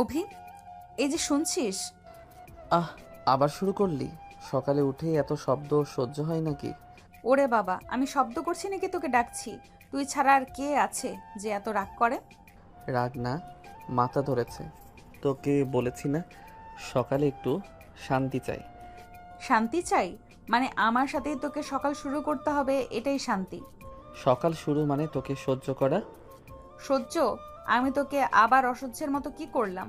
অভি, এই যে শুনছিস? আহ, আবার শুরু করলি? সকালে উঠেই এত শব্দ সহ্য হয় নাকি? ওরে বাবা, আমি শব্দ করছি নাকি তোকে ডাকছি? তুই ছাড়া আর কে আছে যে এত রাগ করে? রাগ না, মাথা ধরেছে। তোকে বলেছি না, সকালে একটু শান্তি চাই। শান্তি চাই? মানে আমার সাথেই তোকে সকাল শুরু করতে হবে, এটাই শান্তি? সকাল শুরু মানে তোকে সহ্য করা। সহ্য? আমি তোকে আবার অসহ্যের মতো কি করলাম?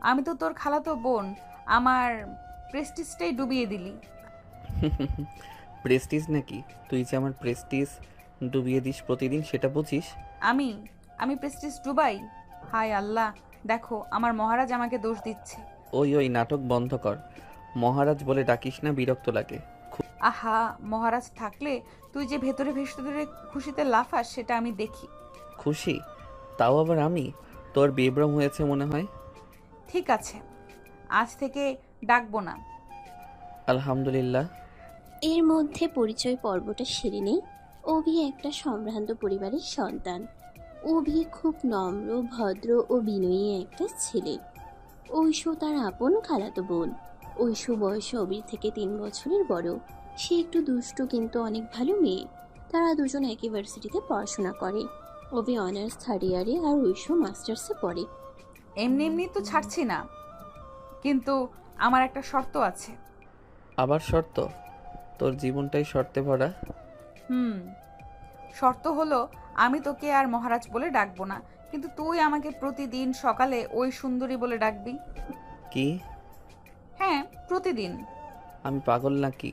আমি তো তোর খালাতো বোন। আমার প্রেস্টিজটাই ডুবিয়ে দিলি। প্রেস্টিজ নাকি? তুই যে আমার প্রেস্টিজ ডুবিয়ে দিস প্রতিদিন, সেটা বুঝিস? আমি আমি প্রেস্টিজ ডুবাই? হায় আল্লাহ, দেখো আমার মহারাজ আমাকে দোষ দিচ্ছে। ওই ওই নাটক বন্ধ কর। মহারাজ বলে ডাকিস না, বিরক্ত লাগে। আহা, মহারাজ থাকলে তুই যে ভেতরে ভেতরে খুশিতে লাফাস সেটা আমি দেখি। খুশি? তাও আবার আমি? তোর বিভ্রম হয়েছে মনে হয়। ঠিক আছে, আজ থেকে ডাকবো না। আলহামদুলিল্লাহ। এর মধ্যে পরিচয় পর্বটা সেরে নেই। অভি একটা সম্ভ্রান্ত পরিবারের সন্তান। অভি খুব নম্র, ভদ্র ও বিনয়ী একটা ছেলে। ঐশু তার আপন খালাতো বোন। ঐশু বয়সে অভির থেকে 3 বছরের বড়। সে একটু দুষ্টু কিন্তু অনেক ভালো মেয়ে। তারা দুজন একই ভার্সিটিতে পড়াশোনা করে। অভি অনার্স 3rd ইয়ারে আর ঐশু মাস্টার্সে পড়ে। এমনি এমনি তো ছাড়ছি না, কিন্তু আমার একটা শর্ত আছে। আবার শর্ত? তোর জীবনটাই শর্তে ভরা। হুম, শর্ত হলো আমি তোকে আর মহারাজ বলে ডাকবো না, কিন্তু তুই আমাকে প্রতিদিন সকালে ওই সুন্দরী বলে ডাকবি। কি? হ্যাঁ, প্রতিদিন। আমি পাগল নাকি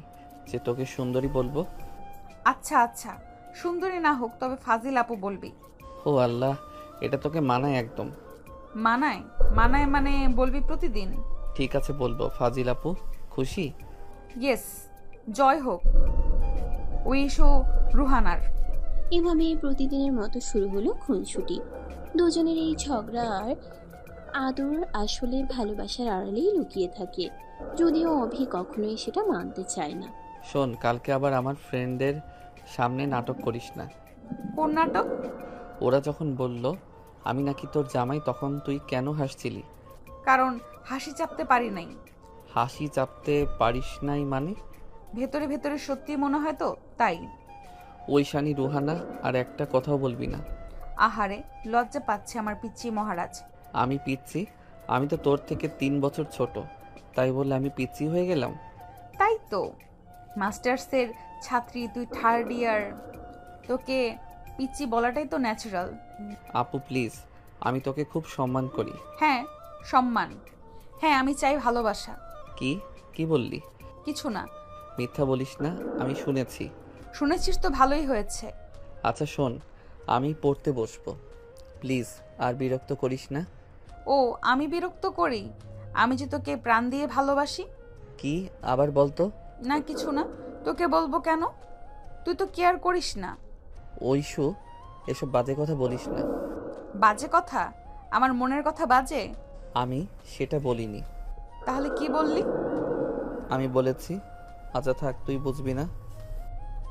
যে তোকে সুন্দরী বলবো? আচ্ছা আচ্ছা, সুন্দরী না হোক তবে ফাজিল আপু বলবি। ও আল্লাহ, এটা তোকে মানায় একদম? মানায়? মানায় মানে বলবি প্রতিদিন। ঠিক আছে, বলবো। ফাজিল আপু, খুশি? ইয়েস, জয় হোক উইশু রুহানার। এভাবেই প্রতিদিনের মতো শুরু হলো খুনসুটি। দুজনের এই ঝগড়া আর আদর আসলে ভালোবাসার আড়ালেই লুকিয়ে থাকে, যদিও অভি কখনোই সেটা মানতে চায় না। শোন, কালকে আবার আমার ফ্রেন্ডদের সামনে নাটক করিস না। কোন নাটক? ওরা যখন বলল আমি নাকি তোর জামাই, তখন তুই কেন হাসছিলি? কারণ হাসি চাপতে পারি নাই। হাসি চাপতে পারিস নাই মানে? ভেতরে ভেতরে সত্যি মনে হয় তো তাই। ওই শানি রুহানা, আর একটা কথাও বলবি না। আহারে, লজ্জা পাচ্ছে আমার পিচ্চি মহারাজ। আমি পিচ্ছি? আমি তো তোর থেকে 3 বছর ছোট, তাই বলে আমি পিচ্ছি হয়ে গেলাম? তাই তো, মাস্টার্সের ছাত্রী তুই, 3rd ইয়ার, তোকে পিচ্চি বলাটাই তো ন্যাচারাল। আপু প্লিজ, আমি তোকে খুব সম্মান করি। হ্যাঁ, সম্মান। হ্যাঁ, আমি চাই ভালোবাসা। কি? কি বললি? কিছু না। মিথ্যা বলিস না, আমি শুনেছি। শুনেছিস তো ভালোই হয়েছে। আচ্ছা শোন, আমি পড়তে বসবো, প্লিজ আর বিরক্ত করিস না। ও, আমি বিরক্ত করি? আমি যে তোকে প্রাণ দিয়ে ভালোবাসি। কি? আবার বলতো। না কিছু না, তোকে বলবো কেন? তুই তো কেয়ার করিস না। ঐশু, এসব বাজে কথা বলিস না। বাজে কথা? আমার মনের কথা বাজে? আমি সেটা বলিনি। তাহলে কি বললি? আমি বলেছি। আচ্ছা থাক, তুই বুঝবি না।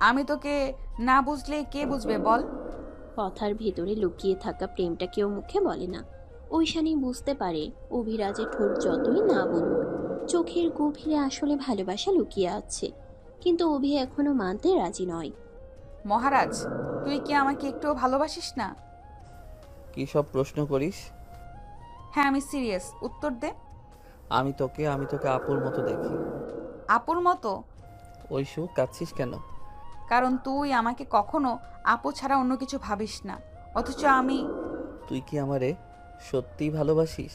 আমি তোকে না বুঝলে কে বুঝবে বল? কথার ভেতরে লুকিয়ে থাকা প্রেমটা কেউ মুখে বলে না। ঐশানী বুঝতে পারে অভিরাজের ঠোঁট যতই না বলুক, চোখের গভীরে আসলে ভালোবাসা লুকিয়ে আছে। কিন্তু অভি এখনো মানতে রাজি নয়। মহারাজ, তুই কি আমাকে একটুও ভালোবাসিস না? কি সব প্রশ্ন করিস? হ্যাঁ, আমি সিরিয়াস, উত্তর দে। আমি তোকে আপুর মতো দেখি। আপুর মতো? ঐশু, কাঁদছিস কেন? কারণ তুই আমাকে কখনো আপু ছাড়া অন্য কিছু ভাবিস না, অথচ আমি। তুই কি আমারে সত্যিই ভালোবাসিস?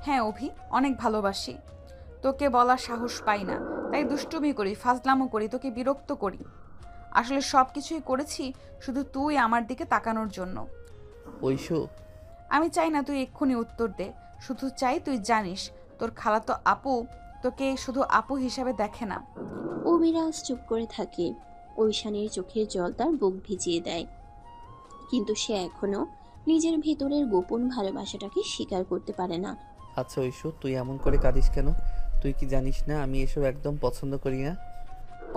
হ্যাঁ অভি, অনেক ভালোবাসি। তোকে বলার সাহস পাই না, তাই দুষ্টুমি করি, ফাজলামো করি, তোকে বিরক্ত করি। আসলে সব কিছুই করেছি শুধু তুই আমার দিকে তাকানোর জন্য। ঐশু। আমি চাই না তুই এক্ষুনি উত্তর দে, শুধু চাই তুই জানিস তোর খালাতো আপু তোকে শুধু আপু হিসাবে দেখে না। অভিরাজ চুপ করে থাকে। ঐশানীর চোখের জল তার বুক ভিজিয়ে দেয়, কিন্তু সে এখনো নিজের ভেতরের গোপন ভালোবাসাটাকে স্বীকার করতে পারে না। আচ্ছা ঐশু, তুই এমন করে কাঁদিস কেন? তুই কি জানিস না আমি এসব একদম পছন্দ করি না?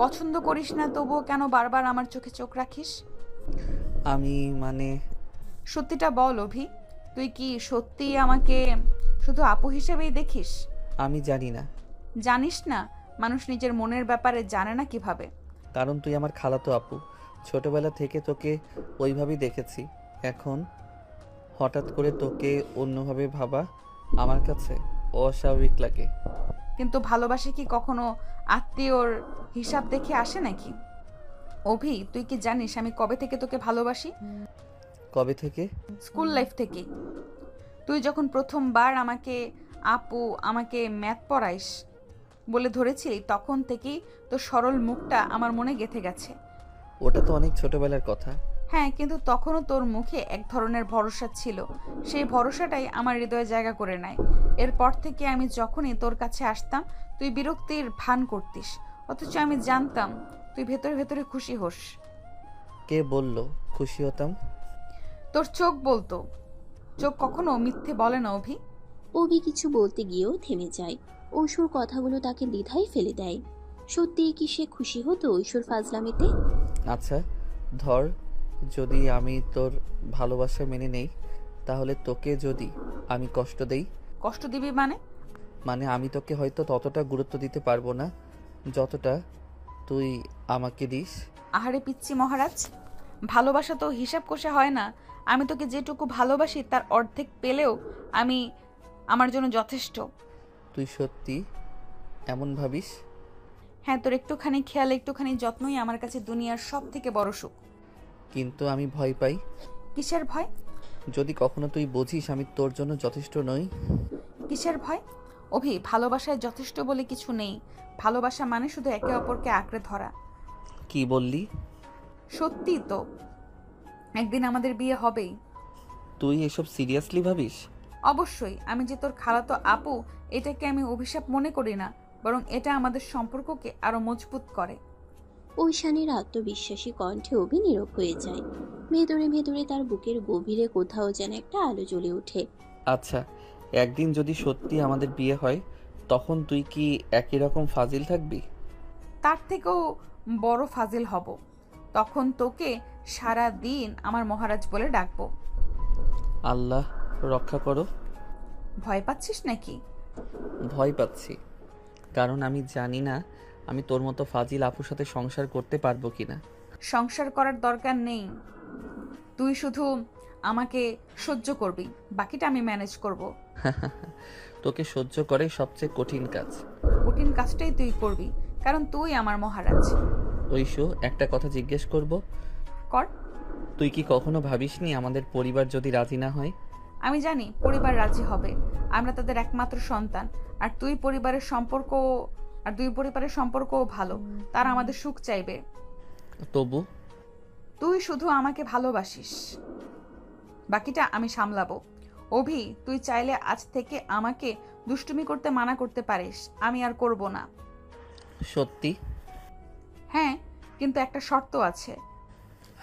পছন্দ করিস না তবুও কেন বারবার আমার চোখে চোখ রাখিস? আমি মানে। সত্যিটা বল অভি, তুই কি সত্যিই আমাকে শুধু আপু হিসেবেই দেখিস? আমি জানি না, জানিস না? মানুষ নিজের মনের ব্যাপারে জানে না কিভাবে? কারণ তুই আমার খালাতো আপু। ছোটবেলা থেকে তোকে ওইভাবেই দেখেছি। এখন হঠাৎ করে তোকে অন্যভাবে ভাবা আমার কাছে অস্বাভাবিক লাগে। কিন্তু ভালোবাসা কি কখনো আত্মীয়র হিসাব দেখে আসে নাকি? অভি, তুই কি জানিস আমি কবে থেকে তোকে ভালোবাসি? কবে থেকে? স্কুল লাইফ থেকে। তুই যখন প্রথমবার আমাকে আপু, আমাকে ম্যাথ পড়াইস বলে ধরেছিলি, তখন থেকেই তোর সরল মুখটা আমার মনে গেঁথে গেছে। ওটা তো অনেক ছোটবেলার কথা। হ্যাঁ, কিন্তু তখনও তোর মুখে এক ধরনের ভরসা ছিল। সেই ভরসাটাই আমার হৃদয়ে জায়গা করে নেয়। এরপর থেকে আমি যখনই তোর কাছে আসতাম, তুই বিরক্তির ভান করতিস, অথচ আমি জানতাম তুই ভেতরে ভেতরে খুশি হোস। কে বলল খুশি হতাম? তোর চোখ বলতো। চোখ কখনো মিথ্যে বলে না অভি। অভি কিছু বলতে গিয়েও থেমে যায়। ঐশোর কথাগুলো তাকে দ্বিধায় ফেলে দেয়। সত্যিই কি সে খুশি হতো ঐশোর ফাজলামিতে? আচ্ছা ধর, যদি আমি তোর ভালোবাসা মেনে নেই, তাহলে তোকে যদি আমি কষ্ট দেই? কষ্ট দিবি মানে? মানে আমি তোকে হয়তো ততটা গুরুত্ব দিতে পারবো না যতটা তুই আমাকে দিস। আহারে পিচ্চি মহারাজ, ভালোবাসা তো হিসাব কষে হয় না। আমি তোকে যেটুকু ভালোবাসি তার অর্ধেক পেলেও আমি আমার জন্য যথেষ্ট। তুই সত্যি এমন ভাবিস? হ্যাঁ, তোর একটুখানি খেয়াল, একটুখানি যত্নই আমার কাছে দুনিয়ার সব থেকে বড় সুখ। কিন্তু আমি ভয় পাই, কিসের ভয়? যদি কখনো তুই বুঝিস আমি তোর জন্য যথেষ্ট নই। কিসের ভয়? অভি, ভালোবাসায় যথেষ্ট বলে কিছু নেই। ভালোবাসা মানে শুধু একে অপরকে আঁকড়ে ধরা। কি বললি? সত্যি তো, একদিন আমাদের বিয়ে হবেই। তুই এসব সিরিয়াসলি ভাবিস? অবশ্যই। আমি যে তোর খালাতো আপু, এটাকে আমি অভিশাপ মনে করি না, বরং এটা আমাদের সম্পর্ককে আরো মজবুত করে। ঐশানের আত্মবিশ্বাসী কণ্ঠে অভি নীরব হয়ে যায়। ভেতরে ভেতরে তার বুকের গভীরে কোথাও যেন একটা আলো জ্বলে ওঠে। আচ্ছা, একদিন যদি সত্যি আমাদের বিয়ে হয়, তখন তুই কি একই রকম ফাজিল থাকবি? তার থেকেও বড় ফাজিল হব। তখন তোকে সারা দিন আমার মহারাজ বলে ডাকবো। আল্লাহ রক্ষা করো। ভয় পাচ্ছিস নাকি? ভয় পাচ্ছি, কারণ আমি জানি না আমি তোর মতো ফাজিল আপুর সাথে সংসার করতে পারবো কিনা। সংসার করার দরকার নেই। তুই শুধু আমাকে সহ্য করবি, বাকিটা আমি ম্যানেজ করব। তোকে সহ্য করে সবচেয়ে কঠিন কাজ। কঠিন কাজটাই তুই করবি, কারণ তুই আমার মহারাজ। ঐশু, একটা কথা জিজ্ঞেস করব? কর। তুই কি কখনো ভাবিসনি আমাদের পরিবার যদি রাজি না হয়? আমি জানি পরিবার রাজি হবে। আমরা তাদের একমাত্র সন্তান। আর দুই পরিবারের সম্পর্কও ভালো। তারা আমাদের সুখ চাইবে। তবু তুই শুধু আমাকে ভালোবাসিস, বাকিটা আমি সামলাবো। অভি, তুই চাইলে আজ থেকে আমাকে দুষ্টুমি করতে মানা করতে পারিস, আমি আর করব না। সত্যি? হ্যাঁ, কিন্তু একটা শর্ত আছে।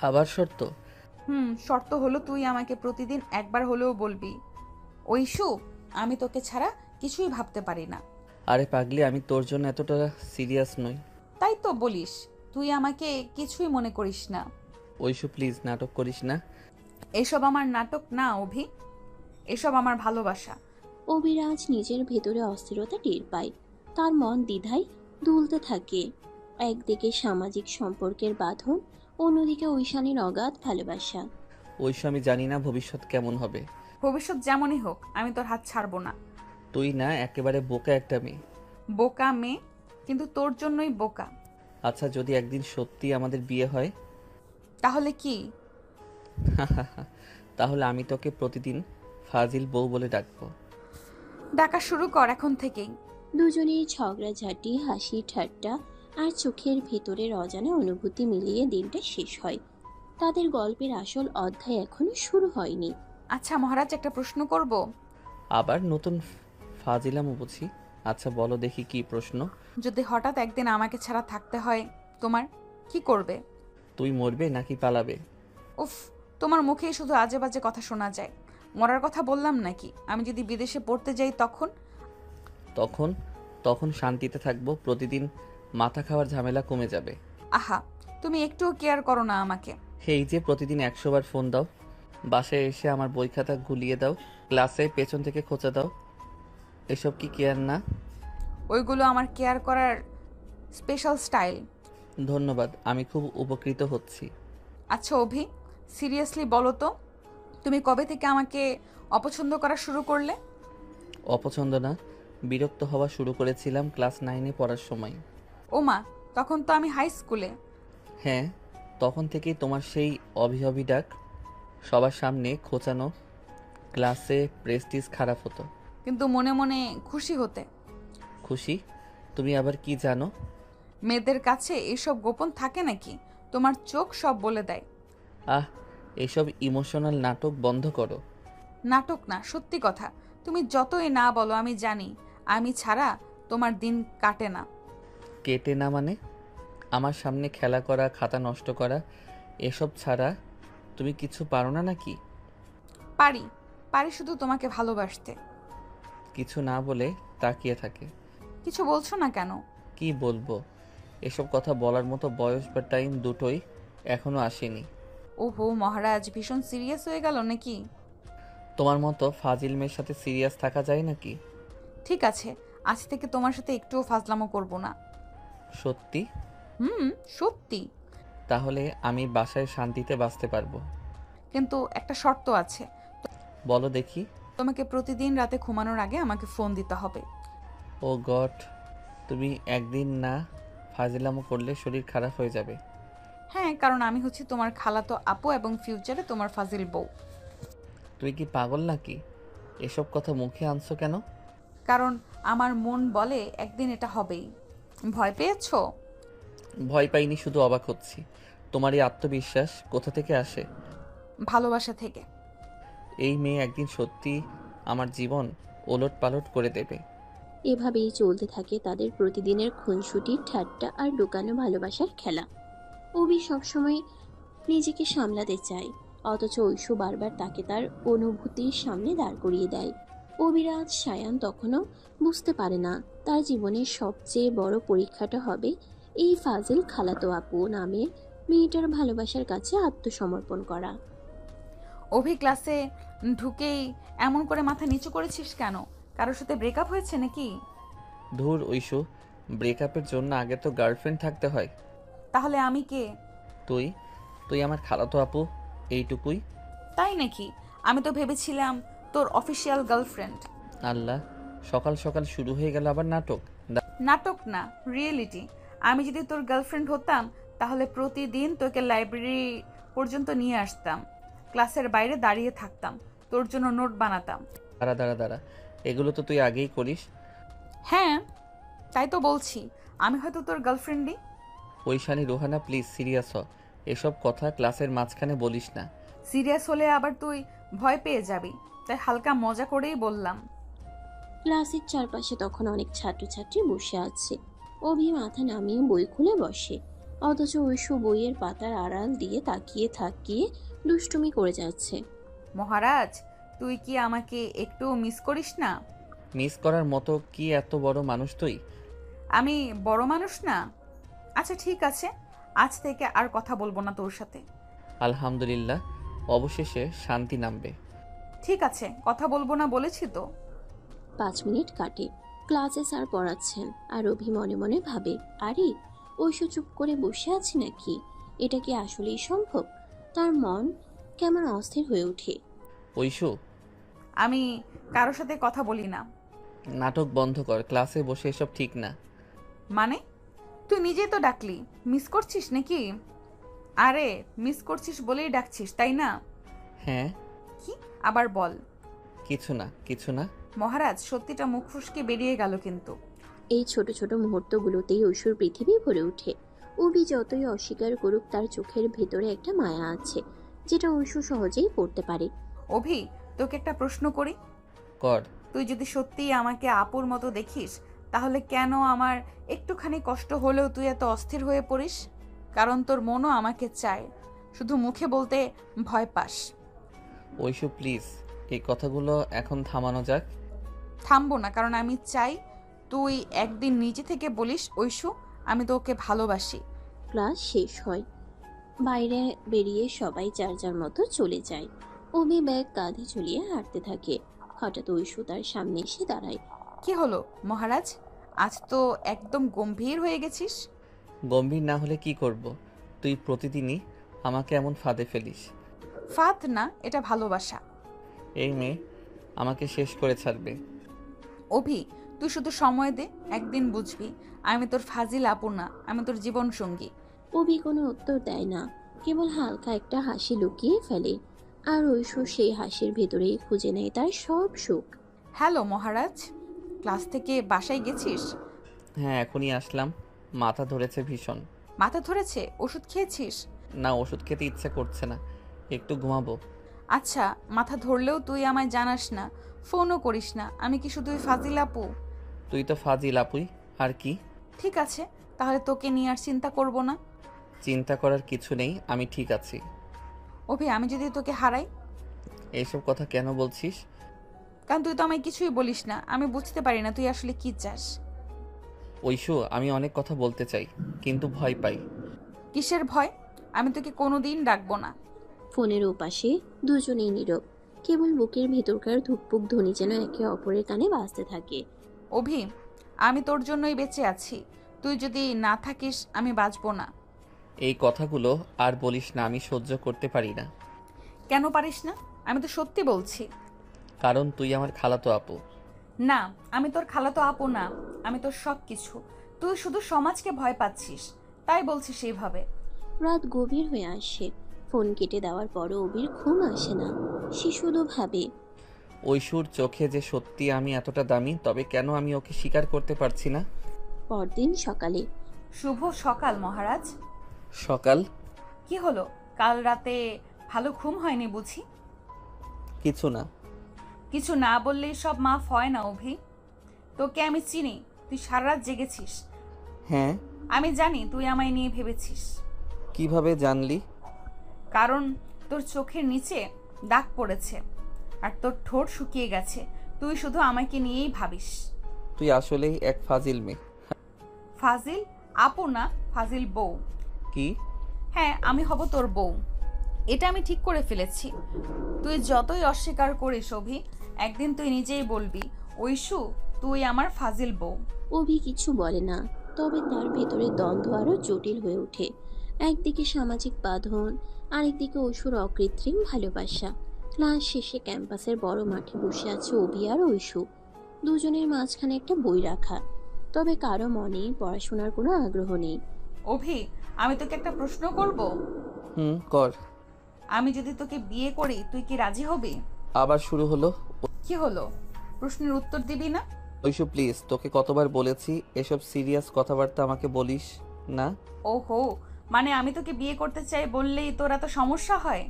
আবার শর্ত? শর্ত হলো তুই আমাকে প্রতিদিন একবার হলেও বলবি, ঐশু, আমি তোকে ছাড়া কিছুই ভাবতে পারি না। আরে পাগলি, আমি তোর জন্য এতটা সিরিয়াস নই। তাই তো বলিস, তুই আমাকে কিছুই মনে করিস না। ঐশু প্লিজ, নাটক করিস না। এসব আমার নাটক না অভি, এসব আমার ভালোবাসা। অভিরাজ নিজের ভেতরে অস্থিরতা টের পায়। তার মন দ্বিধায় দুলতে থাকে। একদিকে সামাজিক সম্পর্কের বাঁধন, অন্যদিকে ঐশানীর অগাধ ভালোবাসা। ঐশু, আমি জানি না ভবিষ্যৎ কেমন হবে। ভবিষ্যৎ যেমনই হোক, আমি তোর হাত ছাড়বো না। তুই না একেবারে বোকা একটা মেয়ে। বোকা মেয়ে? কিন্তু তোর জন্যই বোকা। আচ্ছা, যদি একদিন সত্যি আমাদের বিয়ে হয় তাহলে কি? তাহলে আমি তোকে প্রতিদিন ফাজিল বউ বলে ডাকবো। ডাকা শুরু কর এখন থেকেই। দুজনের ঝগড়াঝাটি, হাসি ঠাট্টা আর চোখের ভেতরের অজানা অনুভূতি মিলিয়ে দিনটা শেষ হয়। তাদের গল্পের আসল অধ্যায় এখনো শুরু হয়নি। আচ্ছা মহারাজ, একটা প্রশ্ন করব। আবার নতুন ফাজিলামো বুঝি? আচ্ছা বলো দেখি, কি প্রশ্ন? যদি হঠাৎ একদিন আমাকে ছাড়া থাকতে হয়, তোমার কি করবে? তুই মরবে নাকি পালাবে? উফ, তোমার মুখেই শুধু আজে বাজে কথা শোনা যায়। মরার কথা বললাম নাকি? আমি যদি বিদেশে পড়তে যাই তখন? তখন তখন শান্তিতে থাকবো, প্রতিদিন মাথা খাওয়ার ঝামেলা কমে যাবে। আহা, তুমি একটুও কেয়ার করো না আমাকে। এই যে প্রতিদিন 100 বার ফোন দাও, বাসায় এসে আমার বই খাতা গুলিয়ে দাও, ক্লাসে পেছন থেকে খোঁচা দাও, এসব কি কেয়ার না? ওইগুলো আমার কেয়ার করার স্পেশাল স্টাইল। ধন্যবাদ, আমি খুব উপকৃত হচ্ছি। আচ্ছা অভি, সিরিয়াসলি বলো তো, তুমি কবে থেকে আমাকে অপছন্দ করা শুরু করলে? অপছন্দ না, বিরক্ত হওয়া শুরু করেছিলাম ক্লাস 9-এ পড়ার সময়। ওমা, তখন তো আমি হাই স্কুলে। হ্যাঁ, তখন থেকেই তোমার সেই অভিহবি ডাক, সবার সামনে খোঁচানো, ক্লাসে প্রেস্টিজ খারাপ হতো। কিন্তু মনে মনে খুশি হতে। খুশি? তুমি আবার কি জানো? মেয়েদের কাছে এইসব গোপন থাকে নাকি? তোমার চোখ সব বলে দেয়। আহ, এসব ইমোশনাল নাটক বন্ধ করো। নাটক না, সত্যি কথা। তুমি যতই না বলো আমি জানি, আমি ছাড়া তোমার দিন কাটে না। কেটে না মানে? আমার সামনে খেলা করা, খাতা নষ্ট করা, এসব ছাড়া তুমি কিছু পারো না নাকি? পারি, পারি শুধু তোমাকে ভালোবাসতে। কিছু না বলে তাকিয়ে থাকে। কিছু বলছো না কেন? কি বলবো? এসব কথা বলার মতো বয়স বা টাইম দুটোই এখনো আসেনি। ওহো মহারাজ, ভীষণ সিরিয়াস হয়ে গেল নাকি? তোমার মতো ফাজিল মেয়ের সাথে সিরিয়াস থাকা যায় নাকি? ঠিক আছে, আজ থেকে তোমার সাথে একটুও ফাজলামো করব না। সত্যি? সত্যি। তাহলে আমি বাসায় শান্তিতে বাঁচতে পারবো। কিন্তু একটা শর্ত আছে। বলো দেখি। তোমাকে প্রতিদিন রাতে ঘুমানোর আগে আমাকে ফোন দিতে হবে। ও গড, তুমি একদিন না ফাজিলামো করলে শরীর খারাপ হয়ে যাবে। হ্যাঁ, কারণ আমি হচ্ছি তোমার খালাতো আপু এবং ফিউচারে তোমার ফাজিল বউ। তুই কি পাগল নাকি? এসব কথা মুখে আনছো কেন? কারণ আমার মন বলে একদিন এটা হবেই। ভয় পেয়েছো? ভয় পাইনি, শুধু অবাক হচ্ছি। তোমার এই আত্মবিশ্বাস কোথা থেকে আসে? ভালোবাসা থেকে। এই মেয়ে একদিন সত্যি আমার জীবন ওলট পালট করে দেবে। এভাবেই চলতে থাকে তাদের প্রতিদিনের খুনসুটি, ঠাট্টা আর লুকানো ভালোবাসার খেলা। অভি সবসময় নিজেকে সামলাতে চায়, অথচ ঐশু বারবার তাকে তার অনুভূতির সামনে দাঁড় করিয়ে দেয়। অভিরাজ সায়ান তখনও বুঝতে পারে না তার জীবনের সবচেয়ে বড় পরীক্ষাটা হবে এই ফাজিল খালাতো আপু নামের মেয়েটার ভালোবাসার কাছে আত্মসমর্পণ করা। অভি ক্লাসে ঢুকেই এমন করে মাথা নিচু করেছিস কেন? কারোর সাথে ব্রেকআপ হয়েছে নাকি? ধুর ঐশু, ব্রেকআপের জন্য আগে তো গার্লফ্রেন্ড থাকতে হয়। তাহলে আমি কে? তুই তুই আমার খালাতো আপু, এইটুকুই। তাই নাকি? আমি তো ভেবেছিলাম তোর অফিসিয়াল গার্লফ্রেন্ড। আল্লাহ, সকাল সকাল শুরু হয়ে গেল আবার নাটক। নাটক না, রিয়েলিটি। আমি যদি তোর গার্লফ্রেন্ড হতাম তাহলে প্রতিদিন তোকে লাইব্রেরি পর্যন্ত নিয়ে আসতাম, ক্লাসের বাইরে দাঁড়িয়ে থাকতাম, তোর জন্য নোট বানাতাম। দাঁড়া দাঁড়া দাঁড়া, এগুলো তো তুই আগেই করিস। হ্যাঁ, তাই তো বলছি, আমি হয়তো তোর গার্লফ্রেন্ডই। ঐশানী, রোহানা, প্লিজ সিরিয়াস হ। এসব কথা ক্লাসের মাঝখানে বলিস না। সিরিয়াস হলে আবার তুই ভয় পেয়ে যাবি, তাই হালকা মজা করেই বললাম। ক্লাসের চারপাশে তখন অনেক ছাত্রছাত্রী বসে আছে। অভি মাথা নামিয়ে বই খুলে বসে, অথচ ঐশু বইয়ের পাতার আড়াল দিয়ে তাকিয়ে থাকিয়ে দুষ্টুমি করে যাচ্ছে। মহারাজ, তুই কি আমাকে একটু মিস করিস না? মিস করার মতো কি এত বড় মানুষ তুই? আমি বড় মানুষ না? আচ্ছা ঠিক আছে, আজ থেকে আর কথা বলবো না তোর সাথে। আলহামদুলিল্লাহ, অবশেষে শান্তি নামবে। ঠিক আছে, কথা বলবো না বলেছি তো। 5 মিনিট কাটে। ক্লাসে স্যার পড়াচ্ছেন আর অভি মনে মনে ভাবে, আরে ঐশু চুপ করে বসে আছে নাকি? এটা কি আসলেই সম্ভব? তার মন কেমন অস্থির হয়ে ওঠে। ঐশু, আমি কারোর সাথে কথা বলি না। নাটক বন্ধ কর, ক্লাসে বসে এসব ঠিক না। মানে? তুই নিজেই তো ডাকলি, মিস করছিস নাকি? আরে মিস করছিস বলেই ডাকছিস, তাই না? হ্যাঁ। কি? আবার বল। কিছু না, কিছু না। মহারাজ, সত্যিটা মুখ ফুসকে বেরিয়ে গেল কিন্তু। এই ছোট ছোট মুহূর্তগুলোতেই ঐশুর পৃথিবী ভরে ওঠে। অভি যতই অস্বীকার করুক, তার চোখের ভেতরে একটা মায়া আছে যেটা ঐশু সহজেই পড়তে পারে। অভি, তোকে একটা প্রশ্ন করি। কর। তুই যদি সত্যিই আমাকে আপুর মতো দেখিস, তাহলে কেন আমার একটুখানি কষ্ট হলেও তুই এত অস্থির হয়ে পড়িস? কারণ তোর মনও আমাকে চায়, শুধু মুখে বলতে ভয় পাস। ঐশু প্লিজ, এই কথাগুলো এখন থামানো যাক। থামবো না, কারণ আমি চাই তুই একদিন নিজে থেকে বলিস, ঐশু আমি তোকে ভালোবাসি। ক্লাস শেষ হয়, বাইরে বেরিয়ে সবাই যার যার মতো চলে যায়। অভি ব্যাগ কাঁধে ঝুলিয়ে হাঁটতে থাকে। হঠাৎ ঐশু তার সামনে এসে দাঁড়ায়। কি হলো মহারাজ, আজ তো একদম গম্ভীর হয়ে গেছিস। গম্ভীর না হলে কি করব? তুই প্রতিদিনই আমাকে এমন ফাঁদে ফেলিস। ফাঁদ না, এটা ভালোবাসা। এই মেয়ে আমাকে শেষ করে ছাড়বে। অভি, তুই শুধু সময় দে, একদিন বুঝবি আমি তোর ফাজিল আপু না, আমি তোর জীবন সঙ্গী। অভি কোনো উত্তর দেয় না, কেবল হালকা একটা হাসি লুকিয়ে ফেলে। আর ঐশু সেই হাসির ভেতরেই খুঁজে নেয় তার সব সুখ। হ্যালো মহারাজ, ক্লাস থেকে বাসায় গেছিস? হ্যাঁ, এখনই আসলাম। মাথা ধরেছে ভীষণ। মাথা ধরেছে? ওষুধ খেয়েছিস? না, ওষুধ খেতে ইচ্ছে করছে না, একটু ঘুমাবো। আচ্ছা, মাথা ধরলেও তুই আমায় জানাস না, ফোনও করিস না, আমি কি শুধুই ফাজিল আপু? তুই তো ফাজিল আপুই, আর কি? ঠিক আছে, তাহলে তোকে নিয়ে আর চিন্তা করব না। চিন্তা করার কিছু নেই, আমি ঠিক আছি। অভি, আমি যদি তোকে হারাই? এইসব কথা কেন বলছিস? কারণ তুই তো আমায় কিছুই বলিস না, আমি বুঝতে পারি না তুই আসলে কি চাস। ঐশু, আমি অনেক কথা বলতে চাই, কিন্তু ভয় পাই। কিসের ভয়? আমি তোকে কোনোদিন ডাকবো না। ফোনের ওপাশে দুজনেই নীরব, কেবল বুকের ভেতরকার ধুকপুক ধ্বনি যেন একে অপরের কানে বাজতে থাকে। অভি, আমি তোর জন্যই বেঁচে আছি, তুই যদি না থাকিস আমি বাঁচবো না। এই কথাগুলো আর বলিস না, আমি সহ্য করতে পারি না। কেন পারিস না? আমি তো সত্যি বলছি। কারণ তুই আমার খালাতো আপু। না, আমি তোর খালাতো আপু না, আমি তোর সব কিছু। তুই শুধু সমাজকে ভয় পাচ্ছিস, তাই বলছিস এইভাবে। রাত গভীর হয়ে আসে, ফোন কেটে দেওয়ার পরও অবির ঘুম আসে না। সে শুধু ভাবে, ঐশুর চোখে যে সত্যি আমি এতটা দামি, তবে কেন আমি ওকে স্বীকার করতে পারছি না? পরদিন সকালে শুভ সকাল মহারাজ। সকাল? কি হলো, কাল রাতে ভালো ঘুম হয়নি বুঝি? কিছু না। কিছু না বললেই সব মাফ হয় না অভি। তোকে আমি চিনি, তুই সারা রাত জেগেছিস। হ্যাঁ। আমি জানি তুই আমায় নিয়ে ভেবেছিস। কিভাবে জানলি? কারণ তোর চোখের নিচে দাগ পড়েছে আর তোর ঠোঁট শুকিয়ে গেছে, তুই শুধু আমাকে নিয়েই ভাবিস। তুই আসলেই এক ফাজিল মেয়ে। ফাজিল আপু না, ফাজিল বউ। কি? হ্যাঁ, আমি হব তোর বউ, এটা আমি ঠিক করে ফেলেছি। তুই যতই অস্বীকার করিস অভি, একদিন তুই নিজেই বলবি ঐশু তুই আমার ফাজিল বউ। অভি কিছু বলে না, তবে তার ভেতরে দ্বন্দ্ব আরো জটিল হয়ে ওঠে। একদিকে সামাজিক বাঁধন, আরেকদিকে ঐশুর অকৃত্রিম ভালোবাসা। ক্লাস শেষে ক্যাম্পাসের বড় মাঠে বসে আছে অভি আর ঐশু। দুজনের মাঝখানে একটা বই রাখা, তবে কারো মনে পড়াশোনার কোনো আগ্রহ নেই। অভি, আমি তোকে একটা প্রশ্ন করব। কর। আমি যদি তোকে বিয়ে করি তুই কি রাজি হবি? আবার শুরু হলো। কি হলো, প্রশ্নের উত্তর দিবি না? ঐশু প্লিজ, তোকে কতবার বলেছি এসব সিরিয়াস কথাবার্তা আমাকে বলিস না। ওহো, মানে আমি তোকে বিয়ে করতে চাই বললেই তোর এত সমস্যা হয়?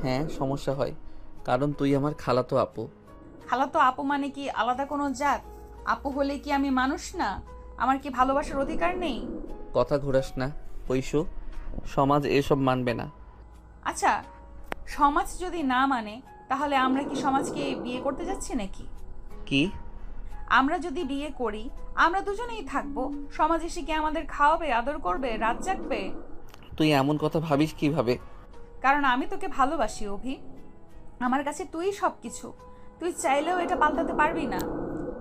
হ্যাঁ, সমস্যা হয়, কারণ তুই আমার খালাতো আপু। খালাতো আপু মানে কি আলাদা কোনো জাত? আপু হলে কি আমি মানুষ না? আমার কি ভালোবাসার অধিকার নেই? কথা ঘোরাস না ঐশু, সমাজ এসব মানবে না। আচ্ছা, সমাজ যদি না মানে তাহলে আমরা কি সমাজকে বিয়ে করতে যাচ্ছি নাকি? কি? আমরা যদি বিয়ে করি আমরা দুজনেই থাকবো, সমাজ এসে কি আমাদের খাওয়াবে, আদর করবে, রাত জাগবে? তুই এমন কথা ভাবিস কিভাবে? কারণ আমি তোকে ভালোবাসি অভি, আমার কাছে তুই সব কিছু, তুই চাইলেও এটা পাল্টাতে পারবি না।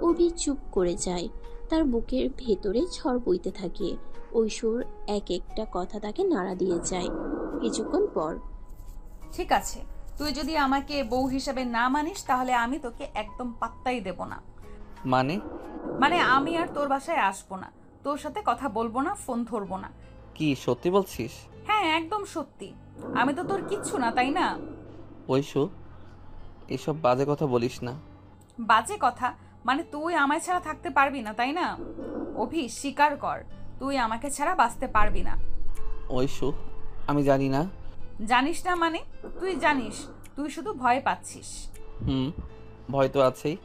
অভি চুপ করে যায়, তার বুকের ভেতরে ঝড় বইতে থাকে। ঐশ্বর এক একটা কথা তাকে নাড়া দিয়ে যায়। কিছুক্ষণ পর, ঠিক আছে, তুই যদি আমাকে বউ হিসেবে না মানিস তাহলে আমি তোকে একদম পাত্তাই দেব না। মানে? মানে আমি আর তোর বাসায় আসবো না, তোর সাথে কথা বলবো না, ফোন ধরবো না। কি সত্যি বলছিস? হ্যাঁ, একদম সত্যি। আমি তো তোর কিচ্ছু না, তাই না? ঐশু, এসব বাজে কথা বলিস না। বাজে কথা মানে তুই আমায় ছাড়া থাকতে পারবি না, তাই না? অভি, স্বীকার কর তুই আমাকে ছাড়া বাঁচতে পারবি না। ঐশু, আমি জানি না। জানিস না মানে? তুই জানিস, তুই শুধু ভয় পাচ্ছিস। ভয় তো আছেই।